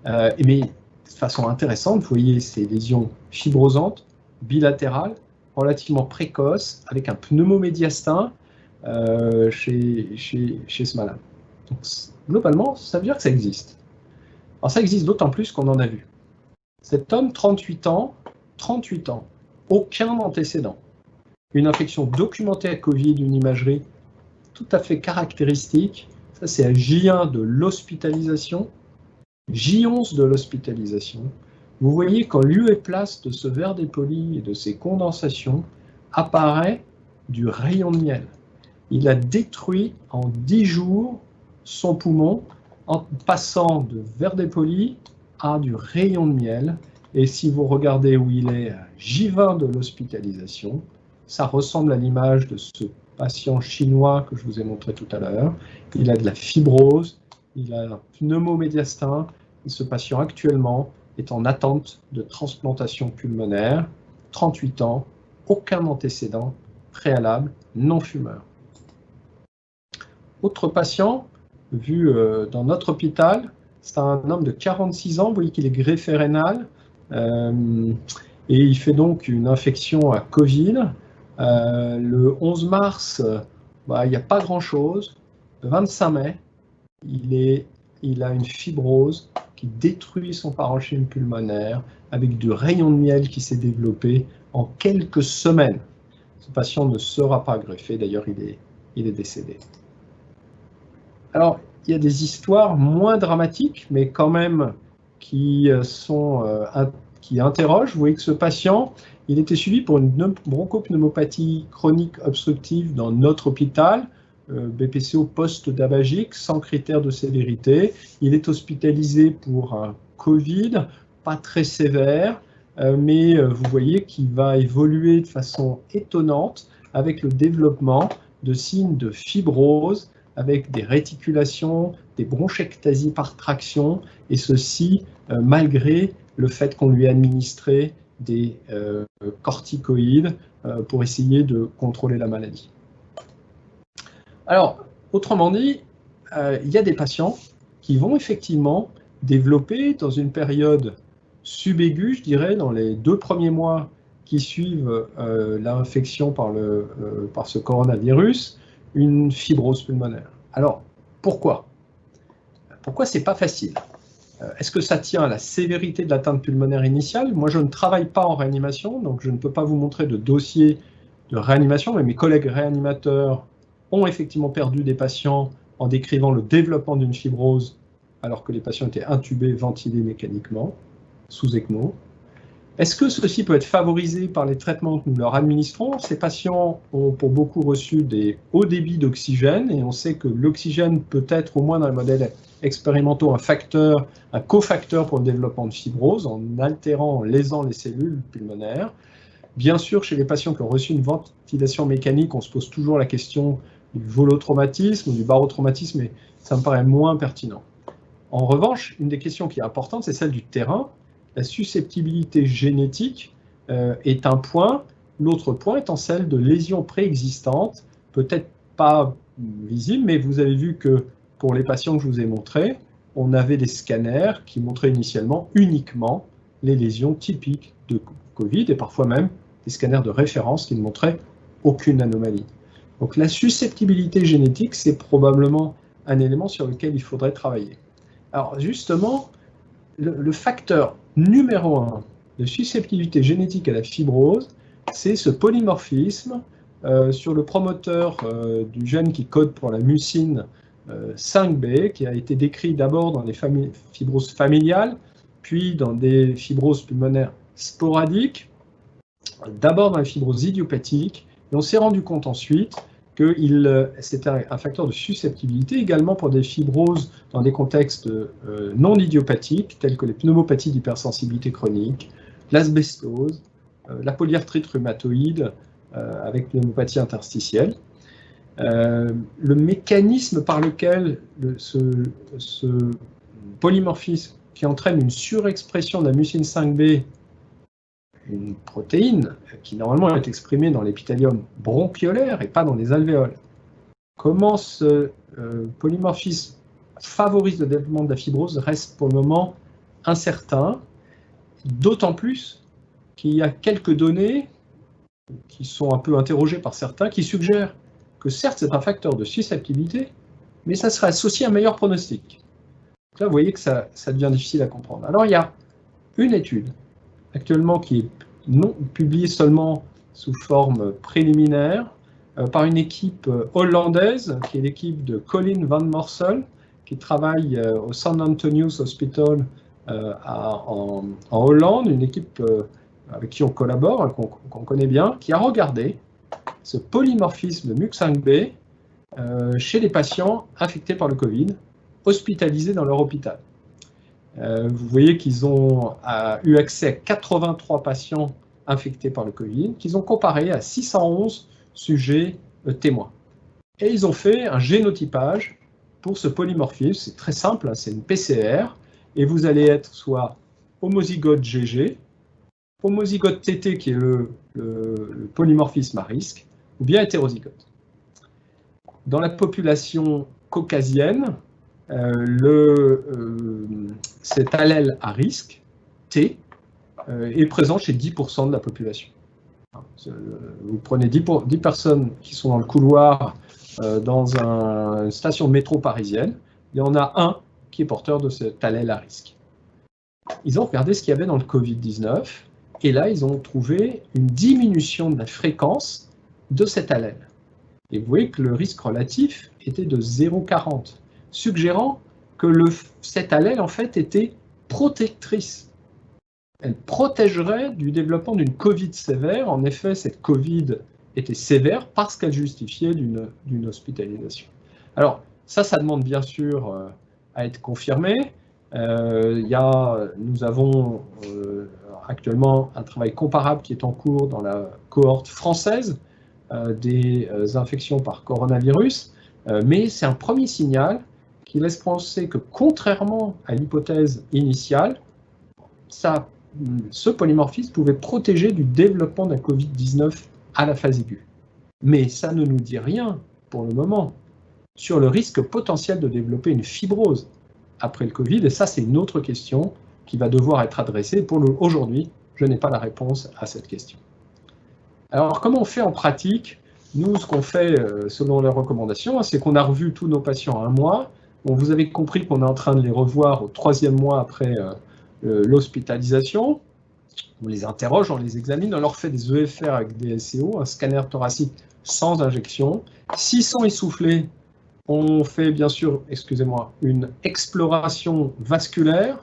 Mais de façon intéressante, vous voyez ces lésions fibrosantes, bilatérales, relativement précoces, avec un pneumomédiastin chez ce malade. Donc, globalement, ça veut dire que ça existe. Alors ça existe d'autant plus qu'on en a vu. Cet homme, 38 ans, aucun antécédent. Une infection documentée à Covid, une imagerie tout à fait caractéristique. Ça, c'est à J1 de l'hospitalisation, J11 de l'hospitalisation. Vous voyez qu'en lieu et place de ce verre dépoli et de ces condensations, apparaît du rayon de miel. Il a détruit en 10 jours son poumon en passant de verre dépoli à du rayon de miel. Et si vous regardez où il est à J20 de l'hospitalisation, ça ressemble à l'image de ce patient chinois que je vous ai montré tout à l'heure. Il a de la fibrose, il a un pneumomédiastin, et ce patient actuellement est en attente de transplantation pulmonaire, 38 ans, aucun antécédent préalable, non fumeur. Autre patient, vu dans notre hôpital, c'est un homme de 46 ans, vous voyez qu'il est greffé rénal, et il fait donc une infection à Covid. Le 11 mars, il n'y a pas grand-chose. Le 25 mai, il a une fibrose qui détruit son parenchyme pulmonaire avec du rayon de miel qui s'est développé en quelques semaines. Ce patient ne sera pas greffé, d'ailleurs il est décédé. Alors, il y a des histoires moins dramatiques, mais quand même qui interrogent. Vous voyez que ce patient, il était suivi pour une bronchopneumopathie chronique obstructive dans notre hôpital, BPCO post-dabagique, sans critère de sévérité. Il est hospitalisé pour un Covid, pas très sévère, mais vous voyez qu'il va évoluer de façon étonnante avec le développement de signes de fibrose, avec des réticulations, des bronchectasies par traction, et ceci malgré le fait qu'on lui a administré des corticoïdes pour essayer de contrôler la maladie. Alors, autrement dit, il y a des patients qui vont effectivement développer dans une période subaiguë, je dirais, dans les 2 premiers mois qui suivent l'infection par ce coronavirus, une fibrose pulmonaire. Alors, pourquoi? Pourquoi c'est pas facile? Est-ce que ça tient à la sévérité de l'atteinte pulmonaire initiale? Moi, je ne travaille pas en réanimation, donc je ne peux pas vous montrer de dossier de réanimation, mais mes collègues réanimateurs ont effectivement perdu des patients en décrivant le développement d'une fibrose alors que les patients étaient intubés, ventilés mécaniquement, sous ECMO. Est-ce que ceci peut être favorisé par les traitements que nous leur administrons? Ces patients ont pour beaucoup reçu des hauts débits d'oxygène, et on sait que l'oxygène peut être, au moins dans les modèles expérimentaux, un cofacteur pour le développement de fibrose, en altérant, en lésant les cellules pulmonaires. Bien sûr, chez les patients qui ont reçu une ventilation mécanique, on se pose toujours la question du volotraumatisme ou du barotraumatisme, mais ça me paraît moins pertinent. En revanche, une des questions qui est importante, c'est celle du terrain. La susceptibilité génétique est un point. L'autre point étant celle de lésions préexistantes, peut-être pas visibles, mais vous avez vu que pour les patients que je vous ai montrés, on avait des scanners qui montraient initialement uniquement les lésions typiques de Covid, et parfois même des scanners de référence qui ne montraient aucune anomalie. Donc la susceptibilité génétique, c'est probablement un élément sur lequel il faudrait travailler. Alors justement, le facteur numéro 1 de susceptibilité génétique à la fibrose, c'est ce polymorphisme sur le promoteur du gène qui code pour la mucine 5B, qui a été décrit d'abord dans les fibroses familiales, puis dans des fibroses pulmonaires sporadiques, d'abord dans les fibroses idiopathiques, et on s'est rendu compte ensuite que c'était un facteur de susceptibilité également pour des fibroses dans des contextes non idiopathiques, tels que les pneumopathies d'hypersensibilité chronique, l'asbestose, la polyarthrite rhumatoïde avec pneumopathie interstitielle. Le mécanisme par lequel ce polymorphisme qui entraîne une surexpression de la mucine 5B, une protéine qui normalement est exprimée dans l'épithélium bronchiolaire et pas dans les alvéoles. Comment ce polymorphisme favorise le développement de la fibrose reste pour le moment incertain, d'autant plus qu'il y a quelques données qui sont un peu interrogées par certains qui suggèrent que certes c'est un facteur de susceptibilité, mais ça serait associé à un meilleur pronostic. Donc là vous voyez que ça devient difficile à comprendre. Alors il y a une étude actuellement qui est non publiée seulement sous forme préliminaire par une équipe hollandaise, qui est l'équipe de Colin van Morsel, qui travaille au St. Antonius Hospital en Hollande, une équipe avec qui on collabore, qu'on connaît bien, qui a regardé ce polymorphisme de MUC5B chez les patients infectés par le Covid, hospitalisés dans leur hôpital. Vous voyez qu'ils ont eu accès à 83 patients infectés par le Covid, qu'ils ont comparé à 611 sujets témoins. Et ils ont fait un génotypage pour ce polymorphisme. C'est très simple, hein, c'est une PCR, et vous allez être soit homozygote GG, homozygote TT qui est le polymorphisme à risque, ou bien hétérozygote. Dans la population caucasienne, cet allèle à risque, T, est présent chez 10% de la population. Vous prenez 10 personnes qui sont dans le couloir dans une station de métro parisienne, et on a un qui est porteur de cet allèle à risque. Ils ont regardé ce qu'il y avait dans le Covid-19, et là, ils ont trouvé une diminution de la fréquence de cet allèle. Et vous voyez que le risque relatif était de 0,40, suggérant que cette allèle, en fait, était protectrice. Elle protégerait du développement d'une Covid sévère. En effet, cette Covid était sévère parce qu'elle justifiait d'une hospitalisation. Alors, ça demande bien sûr à être confirmé. Nous avons actuellement un travail comparable qui est en cours dans la cohorte française des infections par coronavirus, mais c'est un premier signal qui laisse penser que, contrairement à l'hypothèse initiale, ce polymorphisme pouvait protéger du développement d'un Covid-19 à la phase aiguë. Mais ça ne nous dit rien, pour le moment, sur le risque potentiel de développer une fibrose après le Covid, et ça, c'est une autre question qui va devoir être adressée. Aujourd'hui, je n'ai pas la réponse à cette question. Alors, comment on fait en pratique? Nous, ce qu'on fait, selon les recommandations, c'est qu'on a revu tous nos patients à 1 mois. Bon, vous avez compris qu'on est en train de les revoir au 3e mois après l'hospitalisation. On les interroge, on les examine, on leur fait des EFR avec des SCO, un scanner thoracique sans injection. S'ils sont essoufflés, on fait bien sûr, une exploration vasculaire,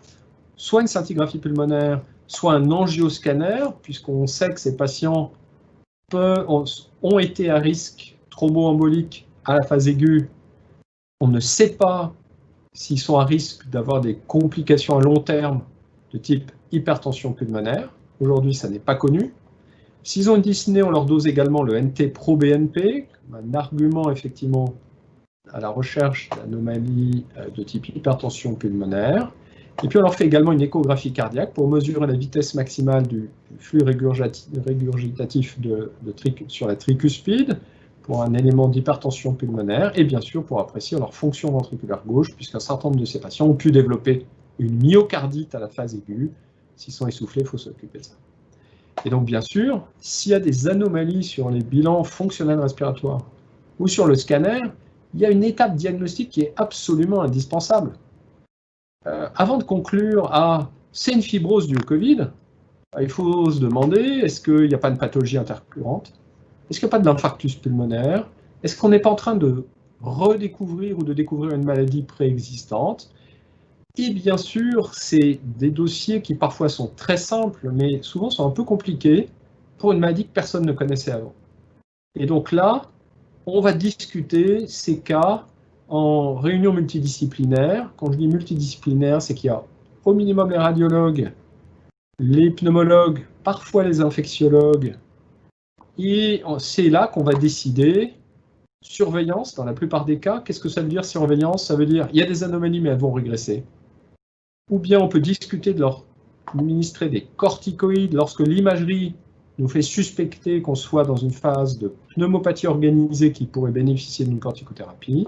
soit une scintigraphie pulmonaire, soit un angioscanner, puisqu'on sait que ces patients ont été à risque thromboembolique à la phase aiguë. On ne sait pas s'ils sont à risque d'avoir des complications à long terme de type hypertension pulmonaire. Aujourd'hui, ça n'est pas connu. S'ils ont une dyspnée, on leur dose également le NT-proBNP, un argument effectivement à la recherche d'anomalies de type hypertension pulmonaire. Et puis on leur fait également une échographie cardiaque pour mesurer la vitesse maximale du flux régurgitatif sur la tricuspide, pour un élément d'hypertension pulmonaire, et bien sûr pour apprécier leur fonction ventriculaire gauche, puisqu'un certain nombre de ces patients ont pu développer une myocardite à la phase aiguë. S'ils sont essoufflés, il faut s'occuper de ça. Et donc bien sûr, s'il y a des anomalies sur les bilans fonctionnels respiratoires ou sur le scanner, il y a une étape diagnostique qui est absolument indispensable. Avant de conclure à « c'est une fibrose du Covid », il faut se demander, est-ce qu'il n'y a pas de pathologie intercurrente? Est-ce qu'il n'y a pas de l'infarctus pulmonaire? Est-ce qu'on n'est pas en train de redécouvrir ou de découvrir une maladie préexistante? Et bien sûr, c'est des dossiers qui parfois sont très simples, mais souvent sont un peu compliqués pour une maladie que personne ne connaissait avant. Et donc là, on va discuter ces cas en réunion multidisciplinaire. Quand je dis multidisciplinaire, c'est qu'il y a au minimum les radiologues, les pneumologues, parfois les infectiologues, et c'est là qu'on va décider surveillance dans la plupart des cas. Qu'est-ce que ça veut dire surveillance? Ça veut dire il y a des anomalies mais elles vont régresser. Ou bien on peut discuter de leur administrer des corticoïdes lorsque l'imagerie nous fait suspecter qu'on soit dans une phase de pneumopathie organisée qui pourrait bénéficier d'une corticothérapie.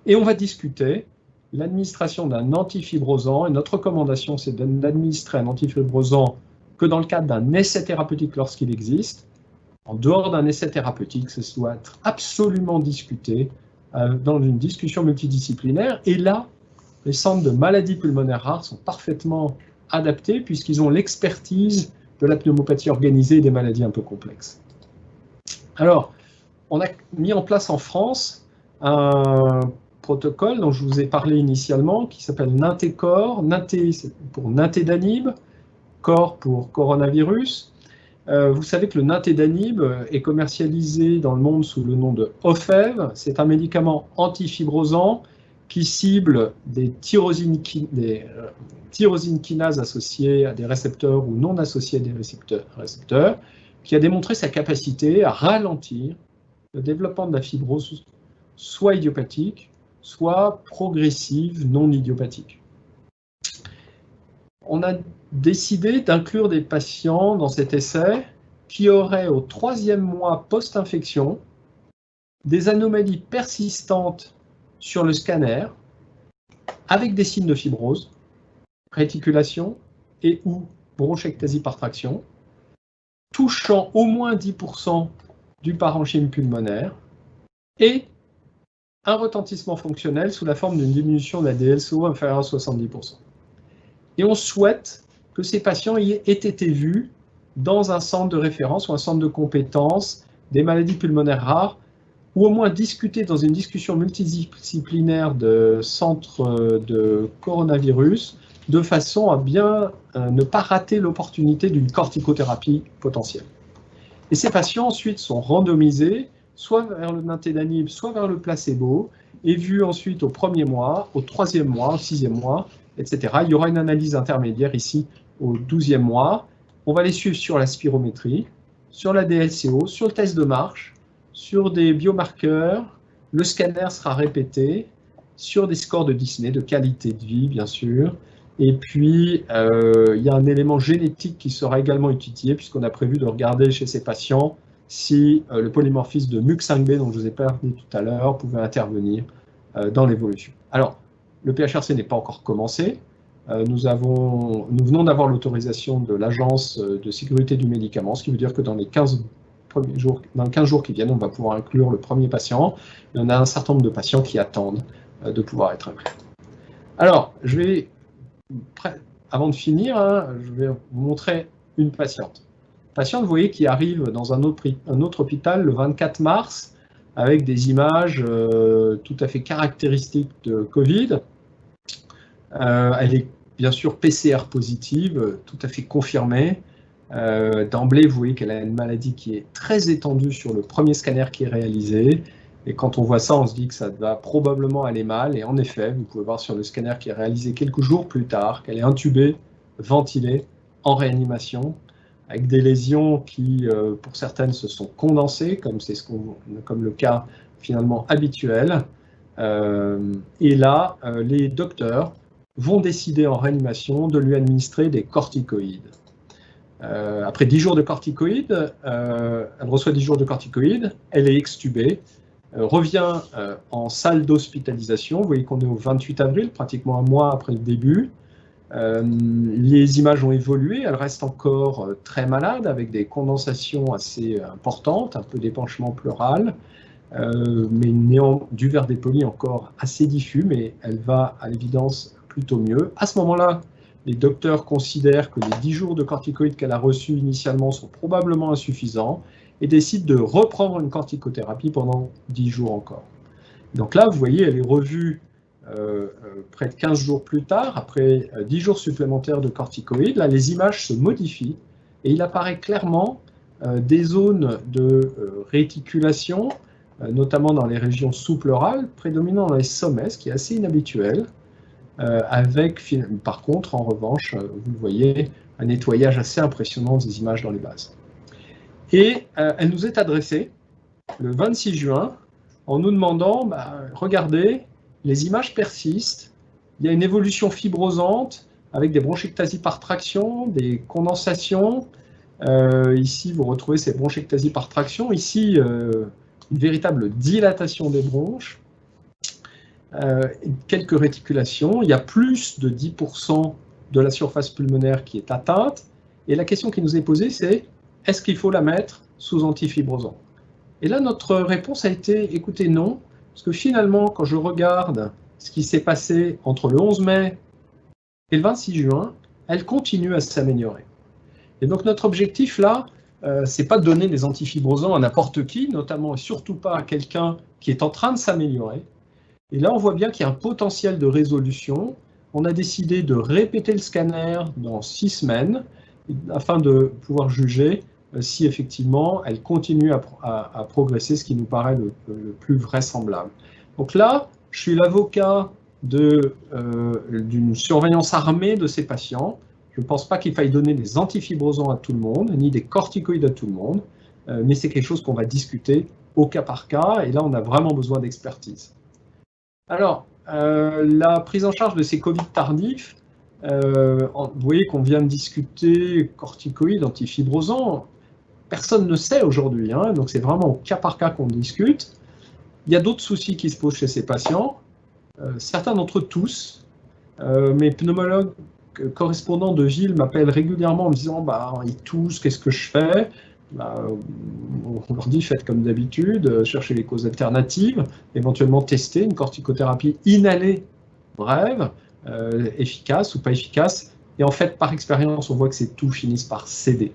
Et on va discuter l'administration d'un antifibrosant. Et notre recommandation, c'est d'administrer un antifibrosant que dans le cadre d'un essai thérapeutique lorsqu'il existe. En dehors d'un essai thérapeutique, ça doit être absolument discuté dans une discussion multidisciplinaire. Et là, les centres de maladies pulmonaires rares sont parfaitement adaptés puisqu'ils ont l'expertise de la pneumopathie organisée et des maladies un peu complexes. Alors, on a mis en place en France un protocole dont je vous ai parlé initialement qui s'appelle NINTECOR, NINTE pour nintédanib, COR pour coronavirus. Vous savez que le nintédanib est commercialisé dans le monde sous le nom de Ofev. C'est un médicament antifibrosant qui cible des tyrosine kinases associées à des récepteurs ou non associées à des récepteurs, qui a démontré sa capacité à ralentir le développement de la fibrose, soit idiopathique, soit progressive, non idiopathique. On a décidé d'inclure des patients dans cet essai qui auraient au 3e mois post-infection des anomalies persistantes sur le scanner avec des signes de fibrose, réticulation et ou bronchectasie par traction, touchant au moins 10% du parenchyme pulmonaire et un retentissement fonctionnel sous la forme d'une diminution de la DLCO inférieure à 70%. Et on souhaite que ces patients aient été vus dans un centre de référence ou un centre de compétences des maladies pulmonaires rares, ou au moins discuter dans une discussion multidisciplinaire de centres de coronavirus, de façon à bien ne pas rater l'opportunité d'une corticothérapie potentielle. Et ces patients ensuite sont randomisés, soit vers le nintédanib, soit vers le placebo, et vus ensuite au 1er mois, au 3e mois, au 6e mois, etc. Il y aura une analyse intermédiaire ici au 12e mois. On va les suivre sur la spirométrie, sur la DLCO, sur le test de marche, sur des biomarqueurs, le scanner sera répété, sur des scores de dyspnée, de qualité de vie, bien sûr. Et puis, il y a un élément génétique qui sera également étudié, puisqu'on a prévu de regarder chez ces patients si le polymorphisme de MUC5B, dont je vous ai parlé tout à l'heure, pouvait intervenir dans l'évolution. Alors, le PHRC n'est pas encore commencé. Nous venons d'avoir l'autorisation de l'Agence de sécurité du médicament, ce qui veut dire que dans les 15 jours qui viennent, on va pouvoir inclure le premier patient. Il y en a un certain nombre de patients qui attendent de pouvoir être inclus. Alors, avant de finir, je vais vous montrer une patiente. Patiente, vous voyez, qui arrive dans un autre hôpital le 24 mars avec des images tout à fait caractéristiques de Covid. Elle est bien sûr PCR positive, tout à fait confirmée. D'emblée, vous voyez qu'elle a une maladie qui est très étendue sur le premier scanner qui est réalisé. Et quand on voit ça, on se dit que ça va probablement aller mal. Et en effet, vous pouvez voir sur le scanner qui est réalisé quelques jours plus tard qu'elle est intubée, ventilée, en réanimation, avec des lésions qui, pour certaines, se sont condensées, comme le cas finalement habituel. Et là, les docteurs vont décider en réanimation de lui administrer des corticoïdes. Après 10 jours de corticoïdes, elle reçoit 10 jours de corticoïdes, elle est extubée, revient en salle d'hospitalisation. Vous voyez qu'on est au 28 avril, pratiquement un mois après le début. Les images ont évolué, elle reste encore très malade, avec des condensations assez importantes, un peu d'épanchement pleural, mais du verre dépoli encore assez diffus, mais elle va à l'évidence plutôt mieux. À ce moment-là, les docteurs considèrent que les 10 jours de corticoïdes qu'elle a reçus initialement sont probablement insuffisants et décident de reprendre une corticothérapie pendant 10 jours encore. Donc là, vous voyez, elle est revue près de 15 jours plus tard, après 10 jours supplémentaires de corticoïdes. Là, les images se modifient et il apparaît clairement des zones de réticulation, notamment dans les régions sous-pleurales, prédominant dans les sommets, ce qui est assez inhabituel. Avec, par contre, en revanche, vous le voyez, un nettoyage assez impressionnant des images dans les bases. Et elle nous est adressée le 26 juin en nous demandant, regardez, les images persistent, il y a une évolution fibrosante avec des bronchectasies par traction, des condensations. Ici, vous retrouvez ces bronchectasies par traction. Ici, une véritable dilatation des bronches. Quelques réticulations, il y a plus de 10% de la surface pulmonaire qui est atteinte, et la question qui nous est posée, c'est est-ce qu'il faut la mettre sous antifibrosant? Et là, notre réponse a été, écoutez, non, parce que finalement, quand je regarde ce qui s'est passé entre le 11 mai et le 26 juin, elle continue à s'améliorer. Et donc notre objectif là, c'est pas de donner des antifibrosants à n'importe qui, notamment et surtout pas à quelqu'un qui est en train de s'améliorer. Et là, on voit bien qu'il y a un potentiel de résolution. On a décidé de répéter le scanner dans 6 semaines afin de pouvoir juger si effectivement elle continue à progresser, ce qui nous paraît le plus vraisemblable. Donc là, je suis l'avocat d'une surveillance armée de ces patients. Je ne pense pas qu'il faille donner des antifibrosants à tout le monde, ni des corticoïdes à tout le monde, mais c'est quelque chose qu'on va discuter au cas par cas, et là on a vraiment besoin d'expertise. Alors, la prise en charge de ces Covid tardifs, vous voyez qu'on vient de discuter corticoïdes, antifibrosants, personne ne sait aujourd'hui, hein, donc c'est vraiment au cas par cas qu'on discute. Il y a d'autres soucis qui se posent chez ces patients, certains d'entre eux tous. Mes pneumologues correspondants de Gilles m'appellent régulièrement en me disant « ils toussent, qu'est-ce que je fais ?» On leur dit « faites comme d'habitude, cherchez les causes alternatives, éventuellement tester une corticothérapie inhalée brève, efficace ou pas efficace. » Et en fait, par expérience, on voit que ces toux finissent par céder.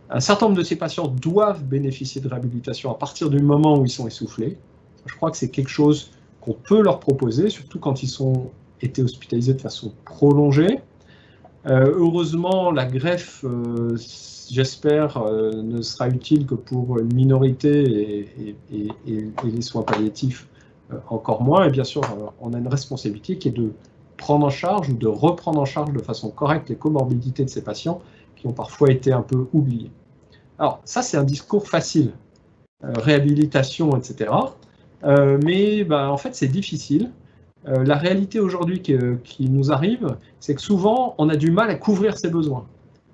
Un certain nombre de ces patients doivent bénéficier de réhabilitation à partir du moment où ils sont essoufflés. Je crois que c'est quelque chose qu'on peut leur proposer, surtout quand ils ont été hospitalisés de façon prolongée. Heureusement, la greffe, j'espère, ne sera utile que pour une minorité et les soins palliatifs encore moins. Et bien sûr, on a une responsabilité qui est de prendre en charge ou de reprendre en charge de façon correcte les comorbidités de ces patients qui ont parfois été un peu oubliés. Alors, ça, c'est un discours facile, réhabilitation, etc. Mais en fait, c'est difficile. La réalité aujourd'hui qui nous arrive, c'est que souvent, on a du mal à couvrir ses besoins.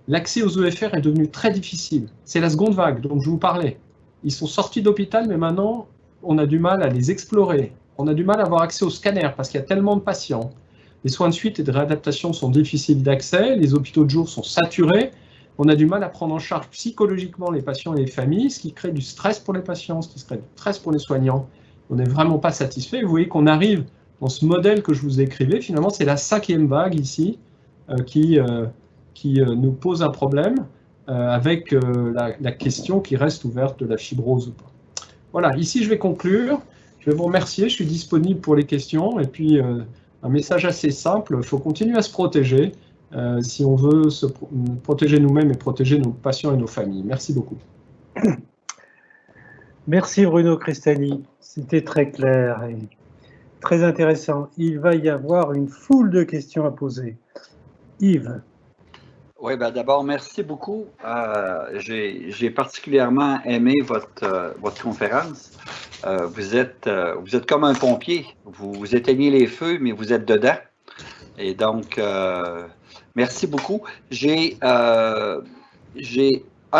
L'accès aux EFR est devenu très difficile. C'est la seconde vague dont je vous parlais. Ils sont sortis d'hôpital, mais maintenant, on a du mal à les explorer. On a du mal à avoir accès aux scanners parce qu'il y a tellement de patients. Les soins de suite et de réadaptation sont difficiles d'accès. Les hôpitaux de jour sont saturés. On a du mal à prendre en charge psychologiquement les patients et les familles, ce qui crée du stress pour les patients, ce qui crée du stress pour les soignants. On n'est vraiment pas satisfait. Vous voyez qu'on arrive dans ce modèle que je vous ai écrivé, finalement, c'est la 5e vague ici qui nous pose un problème avec la question qui reste ouverte de la fibrose ou pas. Voilà, ici je vais conclure. Je vais vous remercier, je suis disponible pour les questions. Et puis, un message assez simple, il faut continuer à se protéger si on veut se protéger nous-mêmes et protéger nos patients et nos familles. Merci beaucoup. Merci Bruno Crestani, c'était très clair et très intéressant. Il va y avoir une foule de questions à poser. Yves. Oui, d'abord, merci beaucoup. J'ai particulièrement aimé votre conférence. Vous êtes comme un pompier. Vous éteignez les feux, mais vous êtes dedans. Et donc, merci beaucoup. J'ai un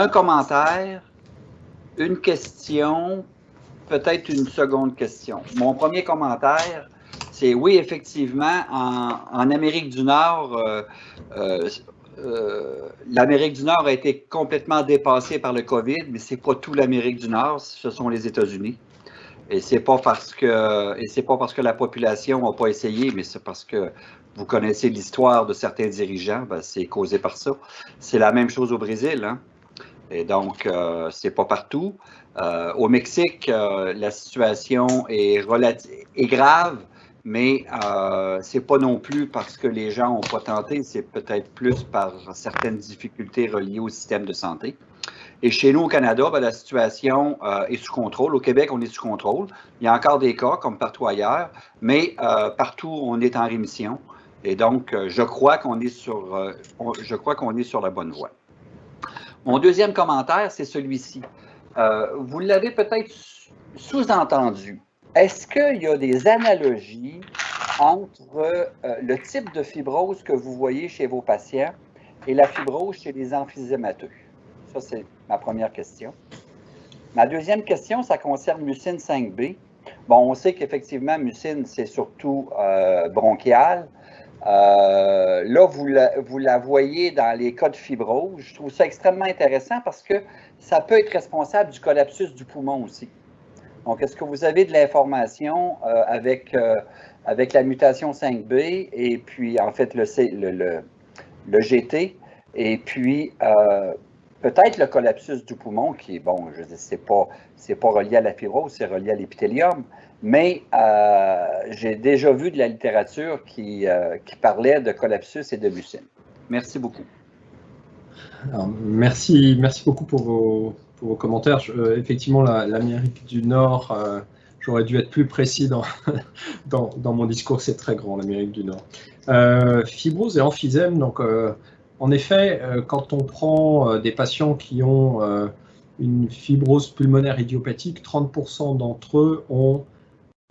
commentaire, une question, peut-être une seconde question. Mon premier commentaire, c'est oui, effectivement, en Amérique du Nord, l'Amérique du Nord a été complètement dépassée par le COVID, mais c'est pas tout l'Amérique du Nord, ce sont les États-Unis. Et c'est pas parce que la population n'a pas essayé, mais c'est parce que vous connaissez l'histoire de certains dirigeants, c'est causé par ça. C'est la même chose au Brésil, hein? Et donc, c'est pas partout. Au Mexique, la situation est grave, mais c'est pas non plus parce que les gens n'ont pas tenté, c'est peut-être plus par certaines difficultés reliées au système de santé. Et chez nous, au Canada, la situation est sous contrôle. Au Québec, on est sous contrôle. Il y a encore des cas, comme partout ailleurs, mais partout, on est en rémission. Et donc, je crois qu'on est sur la bonne voie. Mon deuxième commentaire, c'est celui-ci. Vous l'avez peut-être sous-entendu. Est-ce qu'il y a des analogies entre le type de fibrose que vous voyez chez vos patients et la fibrose chez les emphysémateux? Ça, c'est ma première question. Ma deuxième question, ça concerne mucine 5B. Bon, on sait qu'effectivement, mucine, c'est surtout bronchial. Là, vous la voyez dans les cas de fibrose. Je trouve ça extrêmement intéressant parce que ça peut être responsable du collapsus du poumon aussi. Donc, est-ce que vous avez de l'information avec la mutation 5B et puis, en fait, le GT et puis peut-être le collapsus du poumon qui est, bon, je dis, c'est pas relié à la fibrose, c'est relié à l'épithélium, mais j'ai déjà vu de la littérature qui parlait de collapsus et de mucine. Merci beaucoup. Alors, merci beaucoup pour vos commentaires. Effectivement, l'Amérique du Nord, j'aurais dû être plus précis dans mon discours, c'est très grand, l'Amérique du Nord. Fibrose et emphysème, donc en effet, quand on prend des patients qui ont une fibrose pulmonaire idiopathique, 30% d'entre eux ont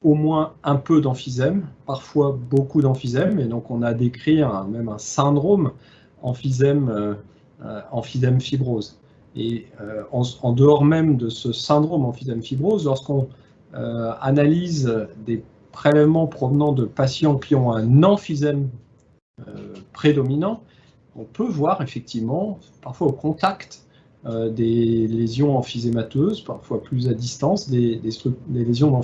au moins un peu d'emphysème, parfois beaucoup d'emphysème, et donc on a décrit même un syndrome emphysème fibrose. Et en dehors même de ce syndrome emphysème fibrose, lorsqu'on analyse des prélèvements provenant de patients qui ont un emphysème prédominant, on peut voir effectivement, parfois au contact, des lésions emphysémateuses, parfois plus à distance, des lésions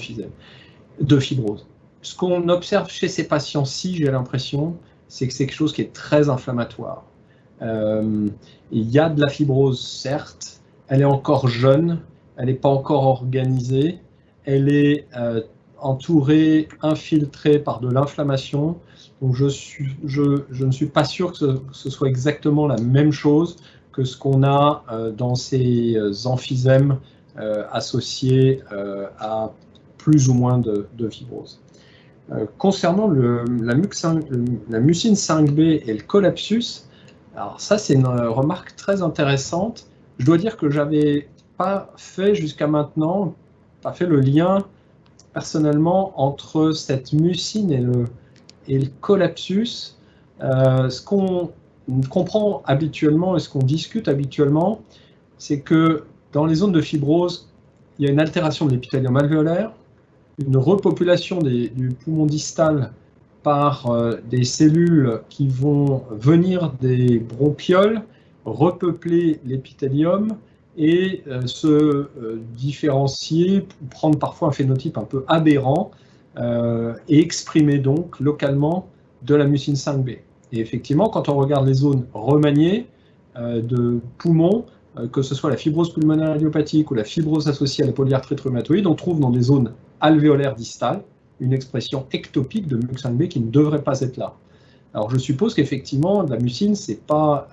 de fibrose. Ce qu'on observe chez ces patients-ci, j'ai l'impression, c'est que c'est quelque chose qui est très inflammatoire. Il y a de la fibrose, certes, elle est encore jeune, elle n'est pas encore organisée, elle est entourée, infiltrée par de l'inflammation. Donc je ne suis pas sûr que ce soit exactement la même chose que ce qu'on a dans ces emphysèmes associés à plus ou moins de fibrose. Concernant la mucine 5B et le collapsus, alors ça c'est une remarque très intéressante. Je dois dire que j'avais pas fait jusqu'à maintenant, pas fait le lien personnellement entre cette mucine et le collapsus. Ce qu'on comprend habituellement et ce qu'on discute habituellement, c'est que dans les zones de fibrose, il y a une altération de l'épithélium alvéolaire, une repopulation du poumon distal par des cellules qui vont venir des bronchioles, repeupler l'épithélium et se différencier, prendre parfois un phénotype un peu aberrant et exprimer donc localement de la mucine 5B. Et effectivement, quand on regarde les zones remaniées de poumons, que ce soit la fibrose pulmonaire idiopathique ou la fibrose associée à la polyarthrite rhumatoïde, on trouve dans des zones alvéolaires distales une expression ectopique de MUC5B qui ne devrait pas être là. Alors je suppose qu'effectivement, la mucine, ce n'est pas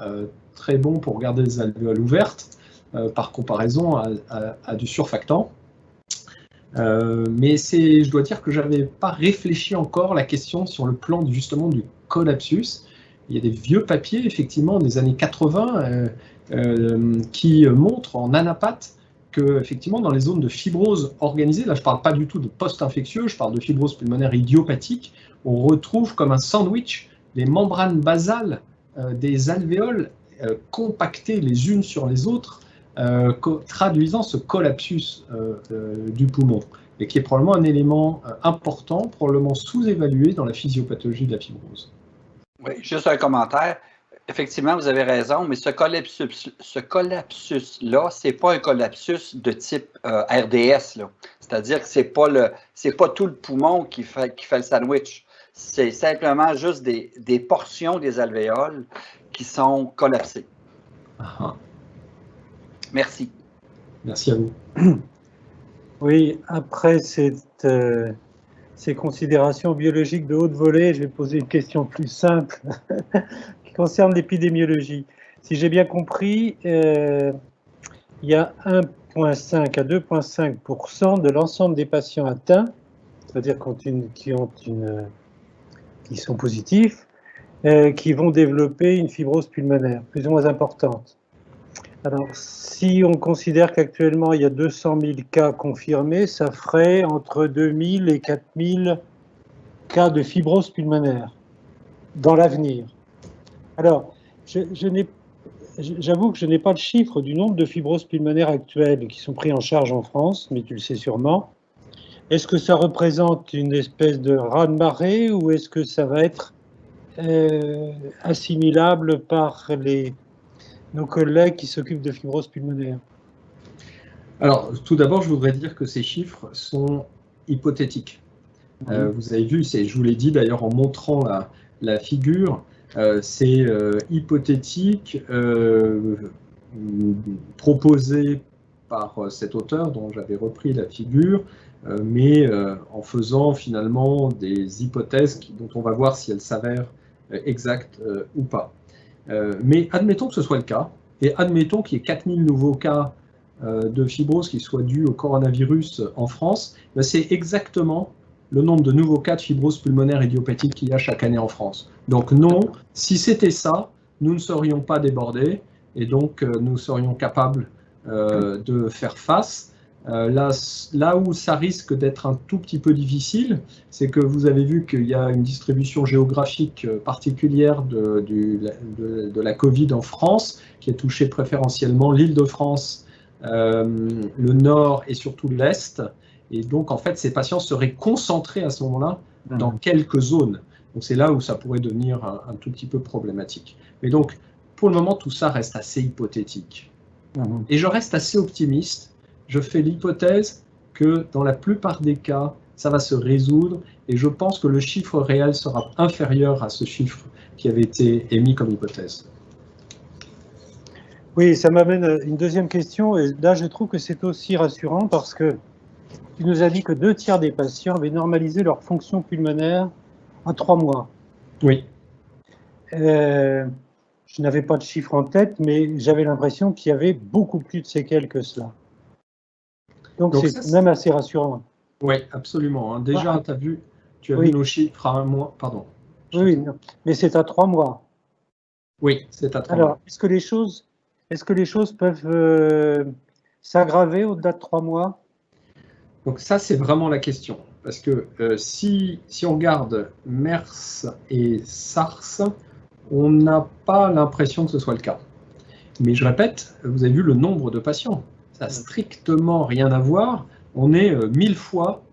très bon pour garder les alvéoles ouvertes par comparaison à du surfactant. Mais je dois dire que je n'avais pas réfléchi encore la question sur le plan justement du collapsus. Il y a des vieux papiers, effectivement, des années 80, qui montrent en anapath que, effectivement, dans les zones de fibrose organisée, là je ne parle pas du tout de post-infectieux, je parle de fibrose pulmonaire idiopathique, on retrouve comme un sandwich les membranes basales des alvéoles compactées les unes sur les autres, traduisant ce collapsus du poumon, et qui est probablement un élément important, probablement sous-évalué dans la physiopathologie de la fibrose. Oui, juste un commentaire. Effectivement, vous avez raison, mais ce collapsus-là, ce n'est pas un collapsus de type RDS. C'est-à-dire que ce n'est pas tout le poumon qui fait le sandwich. C'est simplement juste des portions des alvéoles qui sont collapsées. Ah. Merci. Merci à vous. Oui, après ces considérations biologiques de haute volée, je vais poser une question plus simple qui concerne l'épidémiologie. Si j'ai bien compris, il y a 1,5 à 2,5% de l'ensemble des patients atteints, c'est-à-dire qui sont positifs, qui vont développer une fibrose pulmonaire plus ou moins importante. Alors, si on considère qu'actuellement il y a 200 000 cas confirmés, ça ferait entre 2 000 et 4 000 cas de fibrose pulmonaire dans l'avenir. Alors, j'avoue que je n'ai pas le chiffre du nombre de fibroses pulmonaires actuelles qui sont pris en charge en France, mais tu le sais sûrement. Est-ce que ça représente une espèce de raz-de-marée ou est-ce que ça va être assimilable par nos collègues qui s'occupent de fibrose pulmonaire? Alors, tout d'abord, je voudrais dire que ces chiffres sont hypothétiques. Vous avez vu, je vous l'ai dit d'ailleurs en montrant la figure, c'est hypothétique, proposé par cet auteur dont j'avais repris la figure, mais en faisant finalement des hypothèses dont on va voir si elles s'avèrent exactes ou pas. Mais admettons que ce soit le cas, et admettons qu'il y ait 4000 nouveaux cas de fibrose qui soit due au coronavirus en France, c'est exactement le nombre de nouveaux cas de fibrose pulmonaire idiopathique qu'il y a chaque année en France. Donc non, si c'était ça, nous ne serions pas débordés et donc nous serions capables de faire face. Là où ça risque d'être un tout petit peu difficile, c'est que vous avez vu qu'il y a une distribution géographique particulière de la Covid en France, qui a touché préférentiellement l'Île-de-France, le Nord et surtout l'Est. Et donc, en fait, ces patients seraient concentrés à ce moment-là dans quelques zones. Donc, c'est là où ça pourrait devenir un tout petit peu problématique. Mais donc, pour le moment, tout ça reste assez hypothétique. Et je reste assez optimiste. Je fais l'hypothèse que dans la plupart des cas, ça va se résoudre et je pense que le chiffre réel sera inférieur à ce chiffre qui avait été émis comme hypothèse. Oui, ça m'amène à une deuxième question et là je trouve que c'est aussi rassurant parce que tu nous as dit que 2/3 des patients avaient normalisé leur fonction pulmonaire à 3 mois. Oui. Je n'avais pas de chiffre en tête, mais j'avais l'impression qu'il y avait beaucoup plus de séquelles que cela. Donc c'est même assez rassurant. Oui, absolument. Déjà, tu as vu nos chiffres à 1 mois. Pardon. Oui, non. Mais c'est à 3 mois. Oui, c'est à 3 mois. Alors, est-ce que les choses peuvent s'aggraver au-delà de 3 mois? Donc ça, c'est vraiment la question. Parce que si on regarde MERS et SARS, on n'a pas l'impression que ce soit le cas. Mais je répète, vous avez vu le nombre de patients. Ça n'a strictement rien à voir. On est 1000 fois,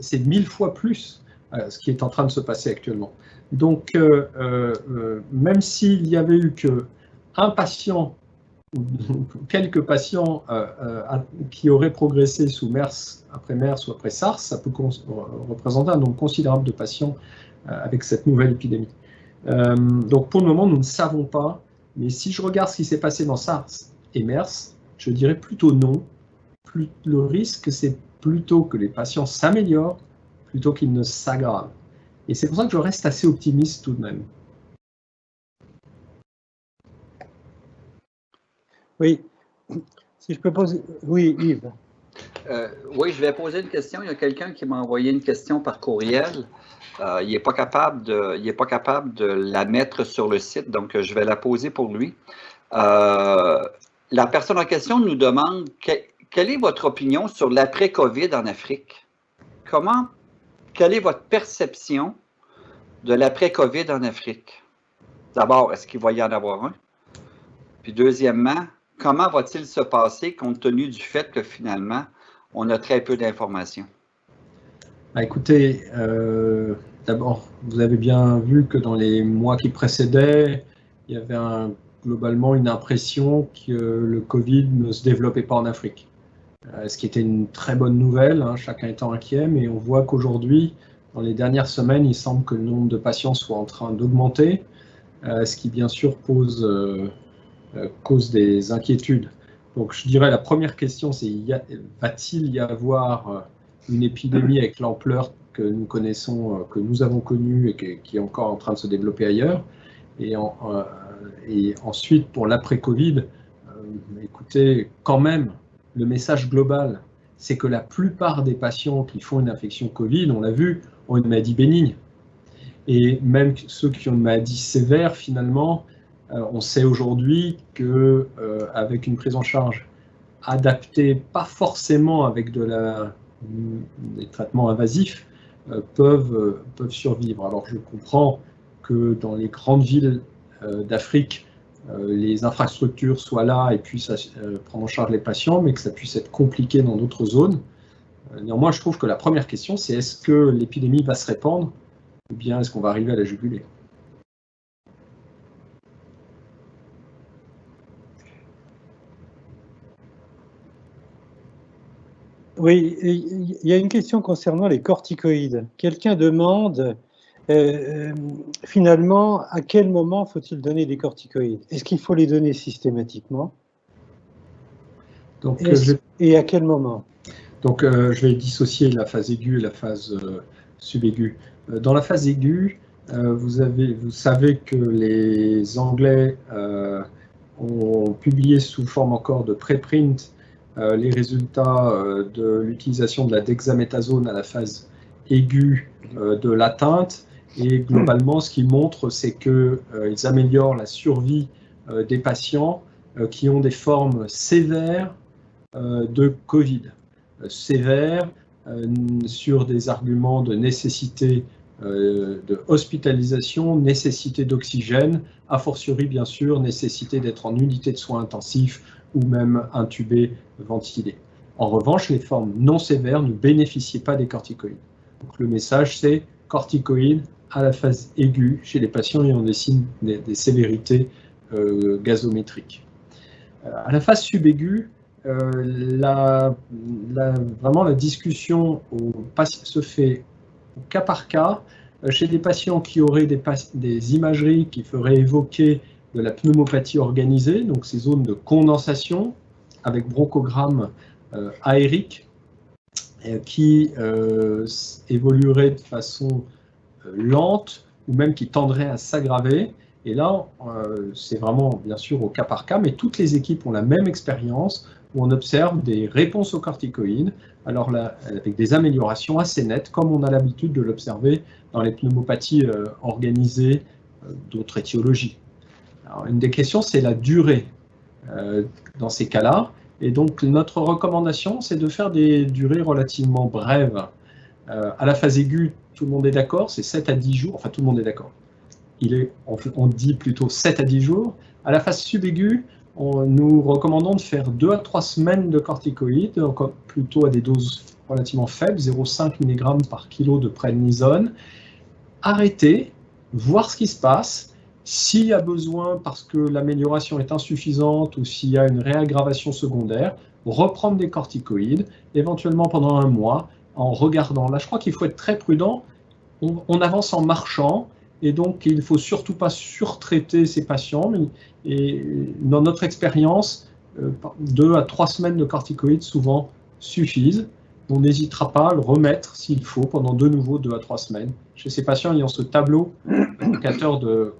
c'est 1000 fois plus ce qui est en train de se passer actuellement. Donc, même s'il y avait eu qu'un patient ou quelques patients qui auraient progressé sous MERS, après MERS ou après SARS, ça peut représenter un nombre considérable de patients avec cette nouvelle épidémie. Donc, pour le moment, nous ne savons pas. Mais si je regarde ce qui s'est passé dans SARS et MERS, je dirais plutôt non. Le risque, c'est plutôt que les patients s'améliorent plutôt qu'ils ne s'aggravent. Et c'est pour ça que je reste assez optimiste tout de même. Oui. Si je peux poser... Oui, Yves. Oui, je vais poser une question. Il y a quelqu'un qui m'a envoyé une question par courriel. Il n'est pas capable de la mettre sur le site, donc je vais la poser pour lui. La personne en question nous demande quelle est votre opinion sur l'après-COVID en Afrique? Quelle est votre perception de l'après-COVID en Afrique? D'abord, est-ce qu'il va y en avoir un? Puis deuxièmement, comment va-t-il se passer compte tenu du fait que finalement, on a très peu d'informations? Écoutez, d'abord, vous avez bien vu que dans les mois qui précédaient, il y avait globalement une impression que le Covid ne se développait pas en Afrique. Ce qui était une très bonne nouvelle, chacun étant inquiet, mais on voit qu'aujourd'hui, dans les dernières semaines, il semble que le nombre de patients soit en train d'augmenter, ce qui bien sûr cause des inquiétudes. Donc je dirais la première question, c'est va-t-il y avoir une épidémie avec l'ampleur que nous connaissons, que nous avons connue et qui est encore en train de se développer ailleurs? Et ensuite, pour l'après-Covid, écoutez, quand même, le message global, c'est que la plupart des patients qui font une infection Covid, on l'a vu, ont une maladie bénigne. Et même ceux qui ont une maladie sévère, finalement, on sait aujourd'hui qu'avec une prise en charge adaptée, pas forcément avec des traitements invasifs, peuvent survivre. Alors je comprends que dans les grandes villes d'Afrique, les infrastructures soient là et puissent prendre en charge les patients, mais que ça puisse être compliqué dans d'autres zones. Néanmoins, je trouve que la première question, c'est est-ce que l'épidémie va se répandre ou bien est-ce qu'on va arriver à la juguler? Oui, il y a une question concernant les corticoïdes. Quelqu'un demande finalement à quel moment faut-il donner des corticoïdes? Est-ce qu'il faut les donner systématiquement? Donc, et à quel moment? Donc je vais dissocier la phase aiguë et la phase subaiguë. Dans la phase aiguë, vous savez que les Anglais ont publié sous forme encore de préprint les résultats de l'utilisation de la dexaméthasone à la phase aiguë de l'atteinte. Et globalement, ce qu'ils montrent, c'est qu'ils améliorent la survie des patients qui ont des formes sévères de Covid. Sévères sur des arguments de nécessité de hospitalisation, nécessité d'oxygène, a fortiori bien sûr nécessité d'être en unité de soins intensifs ou même intubé, ventilé. En revanche, les formes non sévères ne bénéficiaient pas des corticoïdes. Donc le message, c'est corticoïdes à la phase aiguë chez les patients ayant des signes, des sévérités gazométriques. À la phase subaiguë, vraiment la discussion se fait au cas par cas. Chez des patients qui auraient des imageries qui feraient évoquer de la pneumopathie organisée, donc ces zones de condensation avec bronchogramme aérique qui évolueraient de façon lente ou même qui tendraient à s'aggraver. Et là, c'est vraiment bien sûr au cas par cas, mais toutes les équipes ont la même expérience où on observe des réponses aux corticoïdes, alors là, avec des améliorations assez nettes, comme on a l'habitude de l'observer dans les pneumopathies organisées d'autres étiologies. Alors, une des questions, c'est la durée dans ces cas-là. Et donc, notre recommandation, c'est de faire des durées relativement brèves. À la phase aiguë, tout le monde est d'accord, c'est 7 à 10 jours. Enfin, tout le monde est d'accord. On dit plutôt 7 à 10 jours. À la phase subaiguë, nous recommandons de faire 2 à 3 semaines de corticoïdes, plutôt à des doses relativement faibles, 0,5 mg par kilo de prednisone. Arrêter, voir ce qui se passe. S'il y a besoin, parce que l'amélioration est insuffisante ou s'il y a une réaggravation secondaire, reprendre des corticoïdes, éventuellement pendant un mois, en regardant. Là, je crois qu'il faut être très prudent. On avance en marchant, et donc il ne faut surtout pas surtraiter ces patients. Et dans notre expérience, 2 à 3 semaines de corticoïdes souvent suffisent. On n'hésitera pas à le remettre s'il faut pendant de nouveau 2 à 3 semaines. Chez ces patients ayant ce tableau indicateur de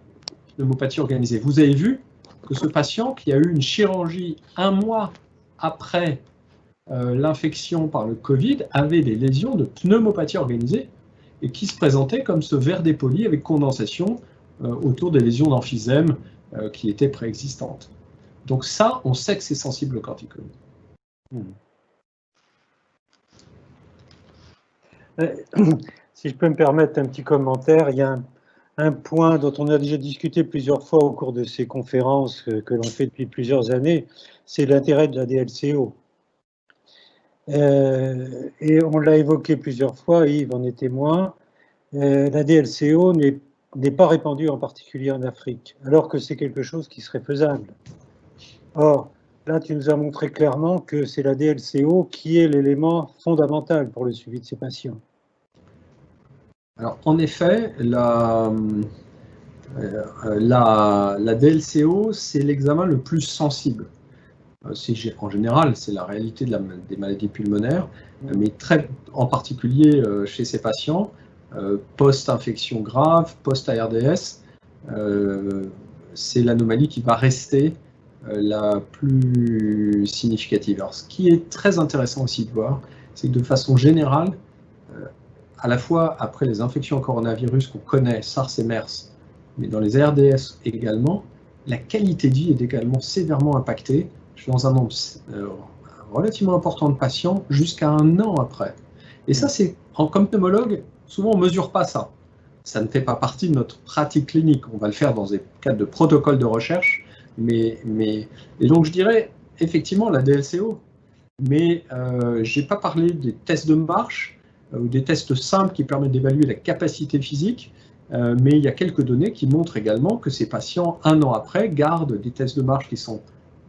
pneumopathie organisée. Vous avez vu que ce patient qui a eu une chirurgie 1 mois après l'infection par le Covid avait des lésions de pneumopathie organisée et qui se présentait comme ce verre dépoli avec condensation autour des lésions d'emphysème qui étaient préexistantes. Donc ça, on sait que c'est sensible au corticoïde. Si je peux me permettre un petit commentaire, il y a un point dont on a déjà discuté plusieurs fois au cours de ces conférences que l'on fait depuis plusieurs années, c'est l'intérêt de la DLCO. Et on l'a évoqué plusieurs fois, Yves en est témoin, la DLCO n'est pas répandue en particulier en Afrique, alors que c'est quelque chose qui serait faisable. Or, là, tu nous as montré clairement que c'est la DLCO qui est l'élément fondamental pour le suivi de ces patients. Alors, en effet, la DLCO, c'est l'examen le plus sensible. En général, c'est la réalité des maladies pulmonaires, mais en particulier chez ces patients, post-infection grave, post-ARDS, c'est l'anomalie qui va rester la plus significative. Alors, ce qui est très intéressant aussi de voir, c'est que de façon générale, à la fois après les infections au coronavirus qu'on connaît, SARS et MERS, mais dans les ARDS également, la qualité de vie est également sévèrement impactée dans un nombre relativement important de patients jusqu'à 1 an après. Et ça, c'est comme pneumologue, souvent on ne mesure pas ça. Ça ne fait pas partie de notre pratique clinique. On va le faire dans des cadres de protocole de recherche, et donc je dirais effectivement la DLCO, mais je n'ai pas parlé des tests de marche ou des tests simples qui permettent d'évaluer la capacité physique, mais il y a quelques données qui montrent également que ces patients, 1 an après, gardent des tests de marche qui sont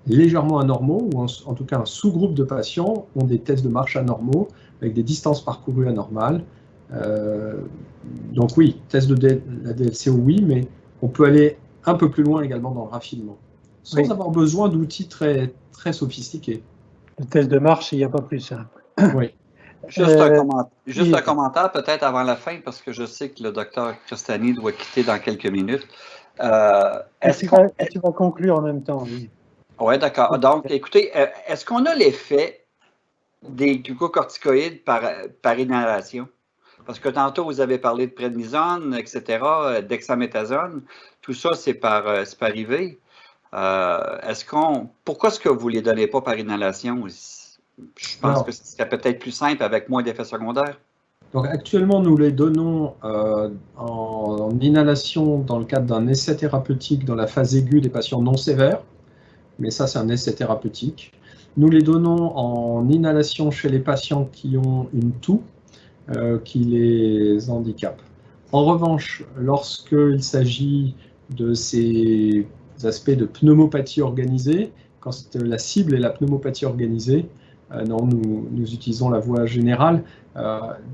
légèrement anormaux, ou en tout cas un sous-groupe de patients ont des tests de marche anormaux, avec des distances parcourues anormales. Donc oui, test de la DLCO, oui, mais on peut aller un peu plus loin également dans le raffinement, sans avoir besoin d'outils très, très sophistiqués. Le test de marche, il n'y a pas plus simple. Oui. Juste un commentaire peut-être avant la fin, parce que je sais que le docteur Crestani doit quitter dans quelques minutes. Tu vas conclure en même temps, oui. Oui, d'accord. Donc, écoutez, est-ce qu'on a l'effet des glucocorticoïdes par inhalation? Parce que tantôt, vous avez parlé de prednisone, etc., dexaméthasone. Tout ça, c'est par IV. Pourquoi est-ce que vous ne les donnez pas par inhalation? Je pense que ce serait peut-être plus simple avec moins d'effets secondaires. Donc actuellement, nous les donnons en inhalation dans le cadre d'un essai thérapeutique dans la phase aiguë des patients non sévères, mais ça c'est un essai thérapeutique. Nous les donnons en inhalation chez les patients qui ont une toux qui les handicape. En revanche, lorsqu'il s'agit de ces aspects de pneumopathie organisée, quand la cible est la pneumopathie organisée, non, nous utilisons la voie générale.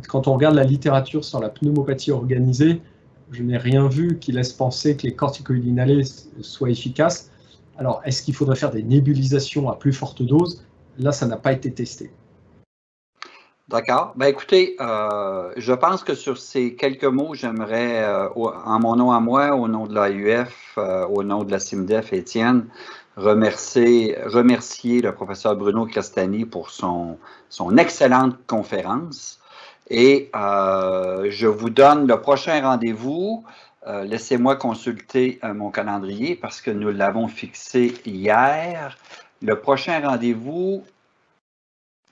Quand on regarde la littérature sur la pneumopathie organisée, je n'ai rien vu qui laisse penser que les corticoïdes inhalés soient efficaces. Alors, est-ce qu'il faudrait faire des nébulisations à plus forte dose? Là, ça n'a pas été testé. D'accord. Ben écoutez, je pense que sur ces quelques mots, j'aimerais, en mon nom à moi, au nom de l'AUF, au nom de la CIMDEF, Étienne, remercier le professeur Bruno Crestani pour son excellente conférence. Et je vous donne le prochain rendez-vous. Laissez-moi consulter mon calendrier parce que nous l'avons fixé hier. Le prochain rendez-vous,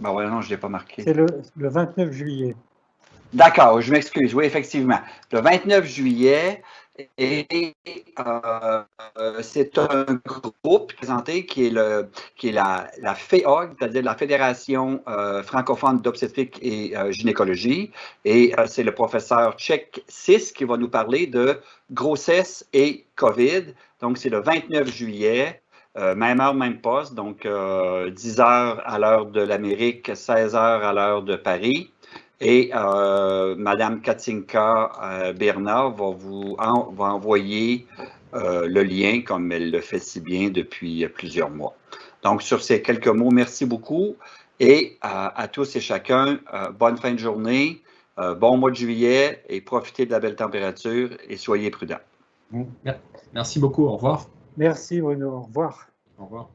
ben ouais, non, je ne l'ai pas marqué. C'est le 29 juillet. D'accord, je m'excuse. Oui, effectivement. Le 29 juillet, et c'est un groupe présenté qui est la FEOG, c'est-à-dire la Fédération francophone d'obstétrique et gynécologie. Et c'est le professeur Tchek Sis qui va nous parler de grossesse et COVID. Donc, c'est le 29 juillet. Même heure, même poste, donc 10 heures à l'heure de l'Amérique, 16 heures à l'heure de Paris. Et Mme Katinka Bernard va envoyer le lien comme elle le fait si bien depuis plusieurs mois. Donc, sur ces quelques mots, merci beaucoup. Et à tous et chacun, bonne fin de journée, bon mois de juillet et profitez de la belle température et soyez prudents. Merci beaucoup, au revoir. Merci Bruno, au revoir. Au revoir.